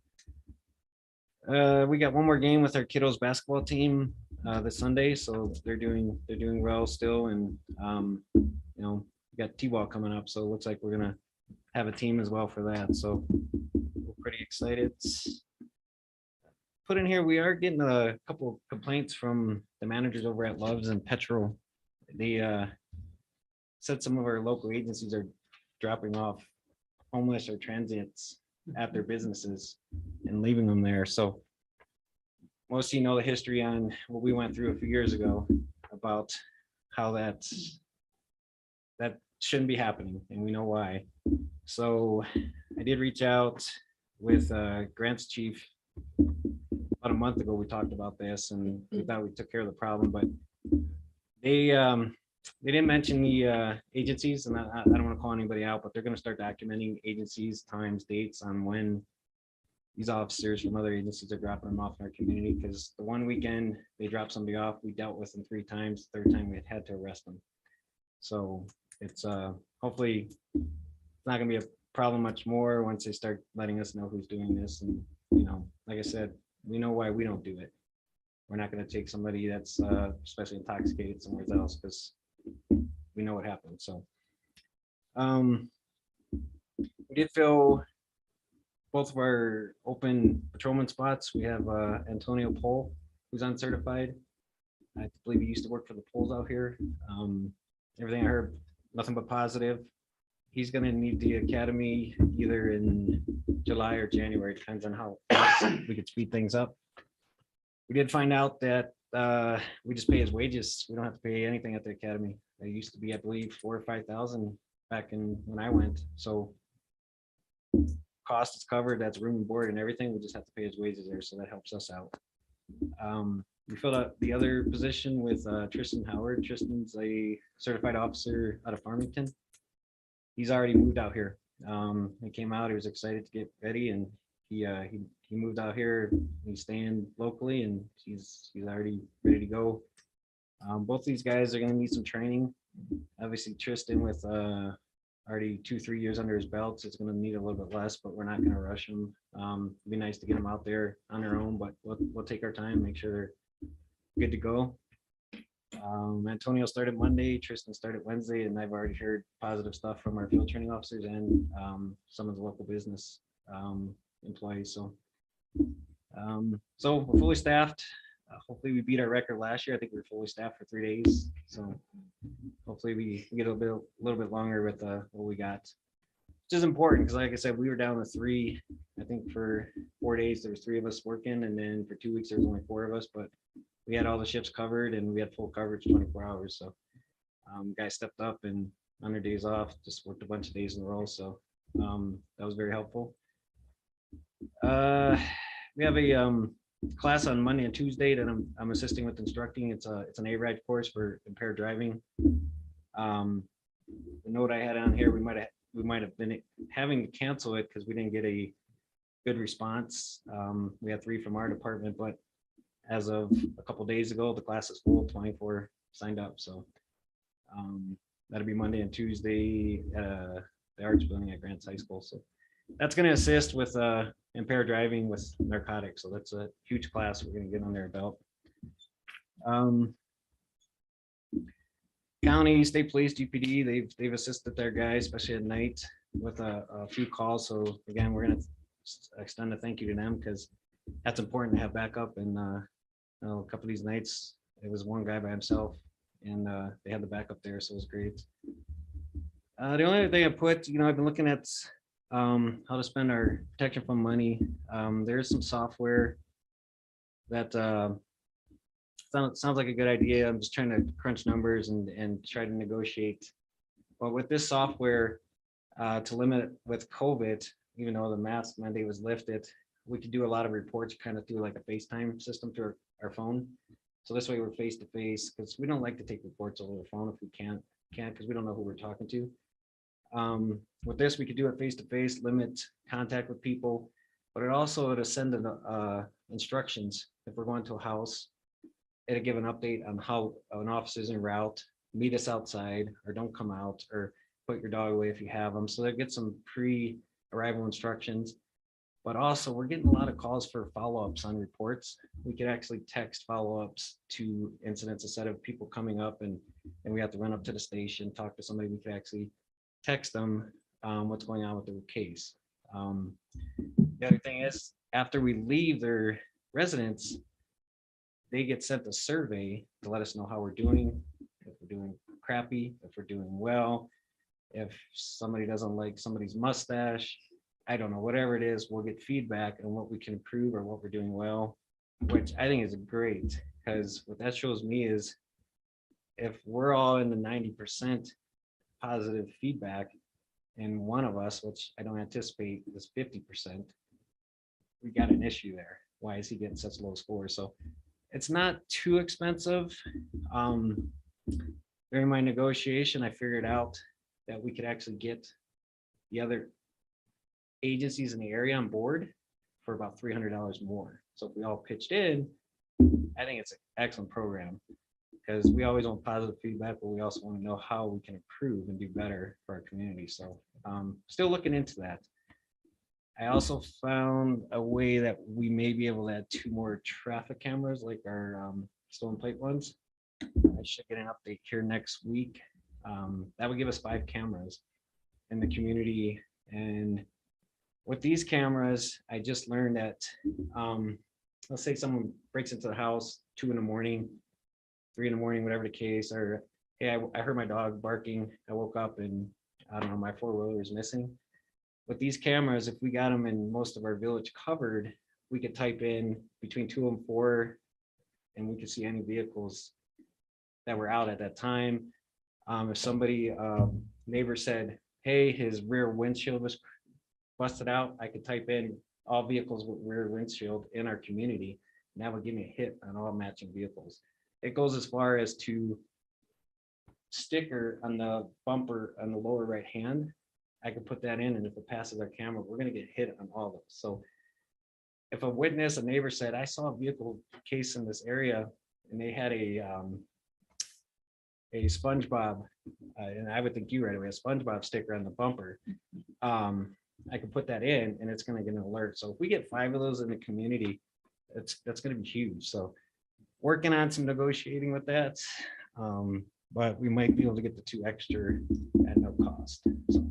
We got one more game with our kiddos basketball team this Sunday. So they're doing well still. And, you know, we got T-ball coming up. So it looks like we're going to have a team as well for that. So we're pretty excited. Put in here, we are getting a couple of complaints from the managers over at Loves and Petrol. They said some of our local agencies are dropping off homeless or transients at their businesses and leaving them there. So most of you know the history on what we went through a few years ago about how that shouldn't be happening, and we know why. So I did reach out with Grant's chief about a month ago. We talked about this and we thought we took care of the problem, but they they didn't mention the agencies, and I don't want to call anybody out, but they're going to start documenting agencies, times, dates on when these officers from other agencies are dropping them off in our community, because the one weekend they dropped somebody off, we dealt with them 3 times. Third time we had to arrest them. So it's hopefully it's not gonna be a problem much more once they start letting us know who's doing this. And like I said, we know why we don't do it. We're not gonna take somebody that's especially intoxicated somewhere else, because we know what happened. So we did fill both of our open patrolman spots. We have Antonio Pohl, who's uncertified. I believe he used to work for the polls out here. Everything I heard, nothing but positive. He's gonna need the academy either in July or January, depends on how fast we could speed things up. We did find out that we just pay his wages. We don't have to pay anything at the academy. It used to be, I believe, 4,000 or 5,000 back in when I went. So cost is covered. That's room and board and everything. We just have to pay his wages there, so that helps us out. We filled out the other position with Tristan Howard. Tristan's a certified officer out of Farmington. He's already moved out here. He came out. He was excited to get ready, and he moved out here. He's staying locally, and he's already ready to go. Both these guys are going to need some training. Obviously, Tristan with already 2-3 years under his belt, so it's going to need a little bit less, but we're not going to rush him. It'd be nice to get them out there on their own, but we'll take our time, make sure they're good to go. Antonio started Monday, Tristan started Wednesday, and I've already heard positive stuff from our field training officers and some of the local business employees. So we're fully staffed. Hopefully we beat our record last year. I think we were fully staffed for 3 days. So hopefully we get a little bit longer with what we got. Which is important because, like I said, we were down to 3. I think for 4 days there was 3 of us working, and then for 2 weeks there was only 4 of us. But we had all the shifts covered, and we had full coverage 24 hours. So guys stepped up and on their days off just worked a bunch of days in a row. So that was very helpful. We have a class on Monday and Tuesday that I'm assisting with instructing. It's an A-ride course for impaired driving. The note I had on here, we might have been having to cancel it because we didn't get a good response. We had 3 from our department, but as of a couple days ago, the class is full, 24 signed up. So that'll be Monday and Tuesday at the Arts Building at Grants High School. So that's going to assist with impaired driving with narcotics. So that's a huge class we're going to get on their belt. County, state police, GPD, they've assisted their guys, especially at night, with a few calls. So again, we're going to extend a thank you to them because that's important to have backup. And a couple of these nights, it was one guy by himself, and they had the backup there, so it was great. The only other thing I put, I've been looking at how to spend our protection fund money. There's some software that sounds like a good idea. I'm just trying to crunch numbers and try to negotiate. But with this software, to limit with COVID, even though the mask mandate was lifted, we could do a lot of reports kind of through like a FaceTime system through our phone. So this way we're face to face, because we don't like to take reports over the phone if we can't because we don't know who we're talking to. With this, we could do it face to face, limit contact with people, but it also to send instructions if we're going to a house. It'll give an update on how an officer's en route, meet us outside, or don't come out, or put your dog away if you have them. So they get some pre-arrival instructions. But also, we're getting a lot of calls for follow-ups on reports. We could actually text follow-ups to incidents instead of people coming up and we have to run up to the station, talk to somebody. We could actually text them what's going on with their case. The other thing is, after we leave their residence, they get sent a survey to let us know how we're doing, if we're doing crappy, if we're doing well, if somebody doesn't like somebody's mustache, I don't know, whatever it is, we'll get feedback on what we can improve or what we're doing well, which I think is great, because what that shows me is if we're all in the 90% positive feedback and one of us, which I don't anticipate is 50%, we got an issue there. Why is he getting such low scores? So it's not too expensive. during my negotiation, I figured out that we could actually get the other agencies in the area on board for about $300 more. So if we all pitched in, I think it's an excellent program, because we always want positive feedback, but we also want to know how we can improve and do better for our community. So still looking into that. I also found a way that we may be able to add 2 more traffic cameras like our stone plate ones. I should get an update here next week. That would give us 5 cameras in the community. And with these cameras, I just learned that, let's say someone breaks into the house 2 in the morning, 3 in the morning, whatever the case, or, hey, I heard my dog barking. I woke up and I don't know, my 4-wheeler is missing. With these cameras, if we got them in most of our village covered, we could type in between 2 and 4, and we could see any vehicles that were out at that time. If somebody, neighbor said, hey, his rear windshield was busted out, I could type in all vehicles with rear windshield in our community, and that would give me a hit on all matching vehicles. It goes as far as to sticker on the bumper on the lower right hand. I could put that in, and if it passes our camera, we're gonna get hit on all those. So if a witness, a neighbor said, I saw a vehicle case in this area, and they had a SpongeBob, and I would think you right away, a SpongeBob sticker on the bumper. I could put that in, and it's gonna get an alert. So if we get 5 of those in the community, that's gonna be huge. So working on some negotiating with that, but we might be able to get the 2 extra at no cost. So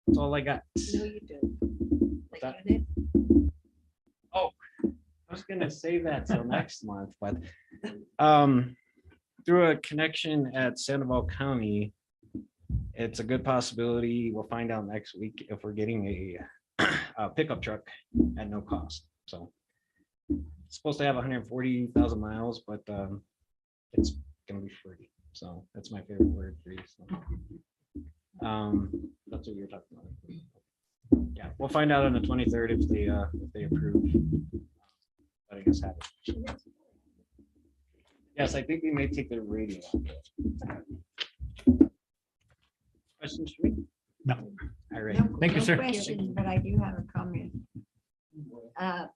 that's all I got. No, you do. What's that? Oh, I was gonna save that till next month, but through a connection at Sandoval County, it's a good possibility. We'll find out next week if we're getting a pickup truck at no cost. So it's supposed to have 140,000 miles, but it's gonna be free. So that's my favorite word, free. So, that's what you're talking about. Yeah, we'll find out on the 23rd if they approve. Letting us have it. Yes, I think we may take the radio off. Questions for me? No. All right. Thank you, No sir. questions, but I do have a comment.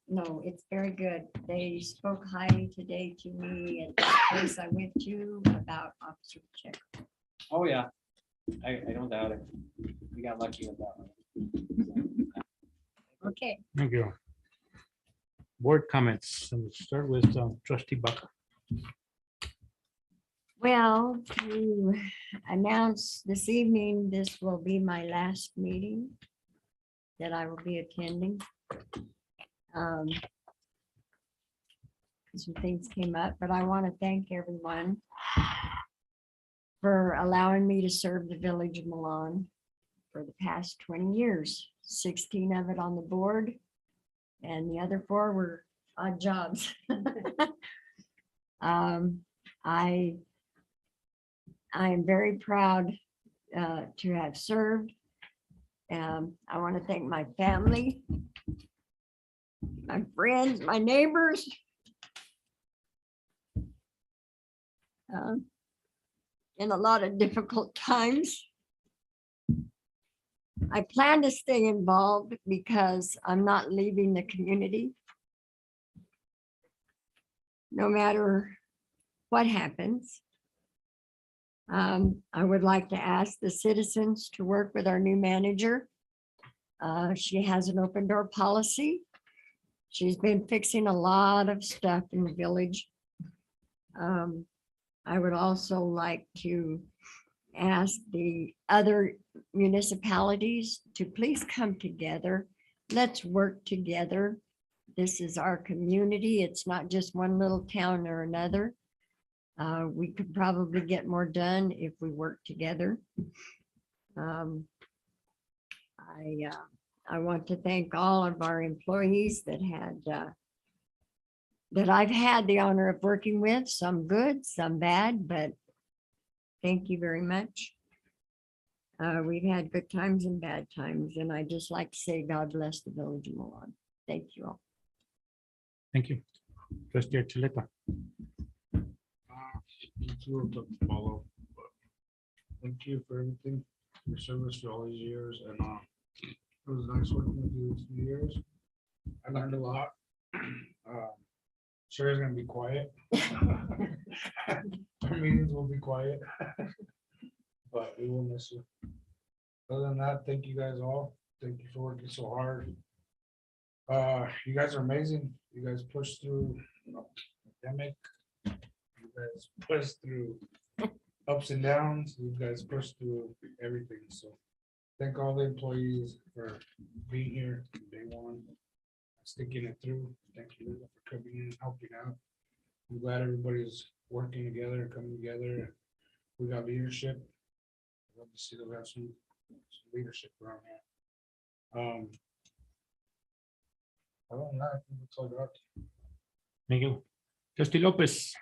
No, it's very good. They spoke highly today to me at the place I went to about Officer Check. Oh, yeah. I don't doubt it. We got lucky with that one. Okay, Thank you. Board comments. And we'll start with trustee Buck. well, to announce this evening, this will be my last meeting that I will be attending. Some things came up, but I want to thank everyone for allowing me to serve the village of Milan for the past 20 years, 16 of it on the board, and the other 4 were odd jobs. I am very proud to have served. I want to thank my family, my friends, my neighbors. In a lot of difficult times. I plan to stay involved because I'm not leaving the community. No matter what happens. I would like to ask the citizens to work with our new manager. She has an open door policy. She's been fixing a lot of stuff in the village. I would also like to ask the other municipalities to please come together. Let's work together. This is our community. It's not just one little town or another. We could probably get more done if we work together. I want to thank all of our employees that I've had the honor of working with, some good, some bad, but thank you very much. We've had good times and bad times, and I just like to say God bless the village of Milan. Thank you all. Thank you. Trustee Archuleta. It's a little tough to follow. But thank you for everything, your service for all these years, and it was nice working with you these few years. I learned a lot. Sure is gonna be quiet. Our meetings will be quiet. But we will miss you. Other than that, thank you guys all. Thank you for working so hard. You guys are amazing. You guys pushed through pandemic. You guys pushed through ups and downs. You guys pushed through everything. So thank all the employees for being here from day one, sticking it through. Thank you Linda, for coming in and helping out. I'm glad everybody's working together, coming together. We got leadership. Love to see that we have some leadership around here. Other than that, I think that's all I got. Thank you. Trustee Lopez.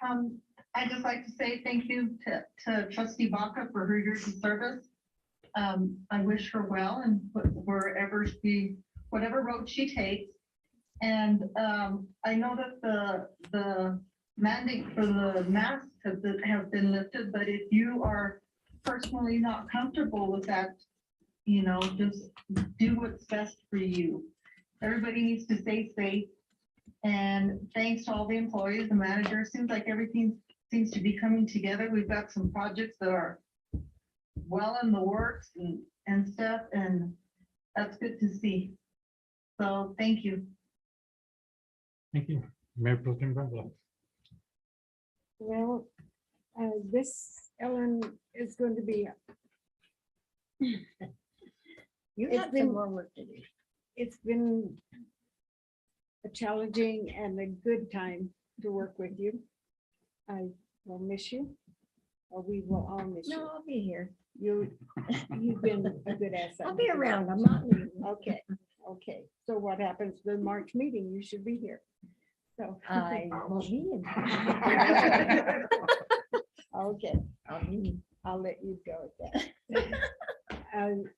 I'd just like to say thank you to trustee Baca for her years of service. I wish her well and wherever whatever road she takes. And I know that the mandate for the mask has been lifted, but if you are personally not comfortable with that, just do what's best for you. Everybody needs to stay safe. And thanks to all the employees, the manager, seems like everything seems to be coming together. We've got some projects that are well in the works and stuff, and that's good to see. So thank you. Thank you. Mayor Pro Tem Bravo. Well, this, Ellen, is going to be, You It's have been- some more work to do. it's been a challenging and a good time to work with you. I will miss you, or we will all miss you. No, I'll be here. You've been a good asset. I'll be around. I'm not leaving. Okay, okay. So what happens to the March meeting? You should be here. So. I will be in. Okay, I'll be. I'll let you go with that.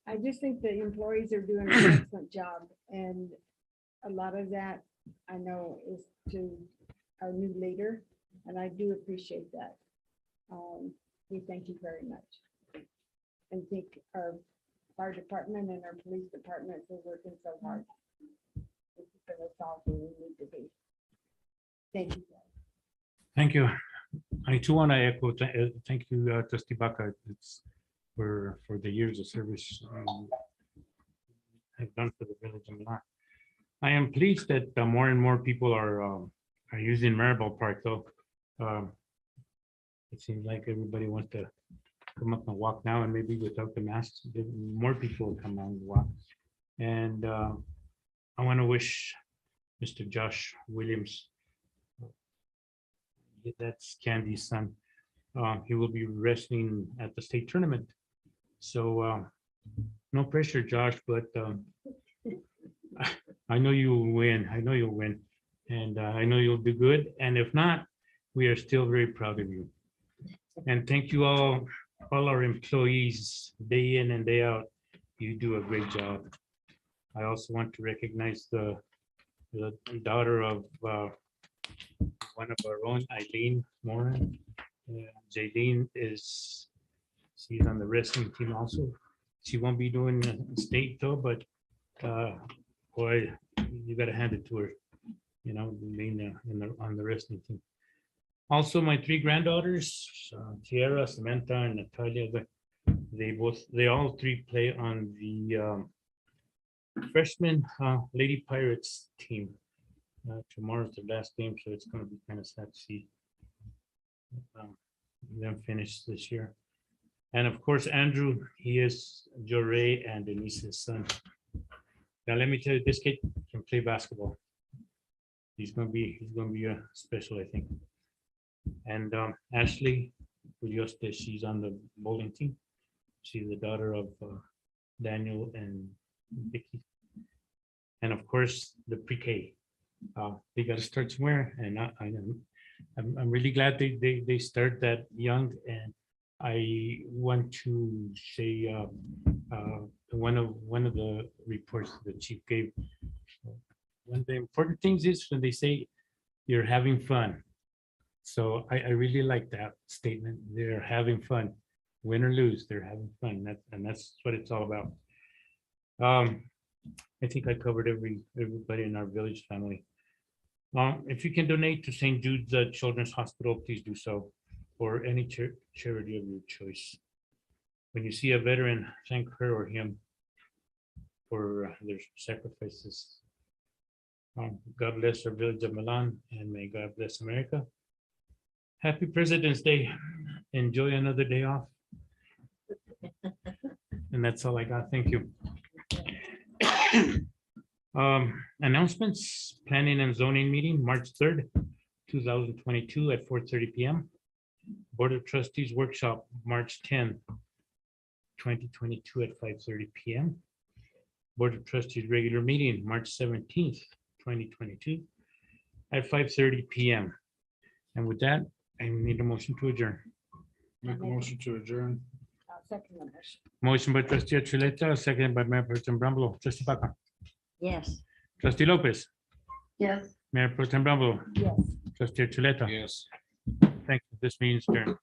I just think the employees are doing an excellent job, and a lot of that I know is to our new leader, and I do appreciate that. We thank you very much. And think our fire department and our police department are working so hard. It's gonna solve where we need to be. Thank you. Thank you. I too want to echo, thank you, Trustee Baca. It's for the years of service I've done for the village of Milan. I am pleased that more and more people are using Maribel Park, though. It seems like everybody wants to come up and walk now, and maybe without the masks, more people will come out and walk. And I want to wish Mr. Josh Williams, that's Candy's son. He will be wrestling at the state tournament. So no pressure, Josh, but I know you will win. I know you'll win. And I know you'll do good. And if not, we are still very proud of you. And thank you all our employees, day in and day out. You do a great job. I also want to recognize the daughter of one of our own, Eileen Moran. Jaylene she's on the wrestling team also. She won't be doing state though, but boy, you got to hand it to her, being on the wrestling team. Also, my three granddaughters, Tiara, Samantha, and Natalia, they all three play on the freshman Lady Pirates team. Tomorrow's the last game, so it's going to be kind of sad to see them finish this year. And of course, Andrew, he is Joe Ray and Denise's son. Now, let me tell you, this kid can play basketball. He's going to be special, I think. And Ashley Julioste, she's on the bowling team. She's the daughter of Daniel and Vicky. And of course, the pre-K. They got to start somewhere, and I'm really glad they start that young. And I want to say one of the reports the chief gave. One of the important things is when they say you're having fun. So I really like that statement. They're having fun. Win or lose, they're having fun. And that's what it's all about. I think I covered everybody in our village family. If you can donate to St. Jude's Children's Hospital, please do so, or any charity of your choice. When you see a veteran, thank her or him for their sacrifices. God bless our village of Milan, and may God bless America. Happy President's Day. Enjoy another day off. And that's all I got. Thank you. Announcements, planning and zoning meeting, March 3rd, 2022 at 4:30 PM. Board of Trustees workshop, March 10, 2022 at 5:30 PM. Board of Trustees regular meeting, March 17th, 2022 at 5:30 PM. And with that, I need a motion to adjourn. Make a motion to adjourn. I'll second the motion. Motion by trustee Chuleta, seconded by Mayor Pro Tem Bramblo. Trustee Baca, Yes. trustee Lopez, Yes. Mayor Pro Tem Bramblo, Yes. trustee Chuleta. Yes. Thank you. This meeting's adjourned.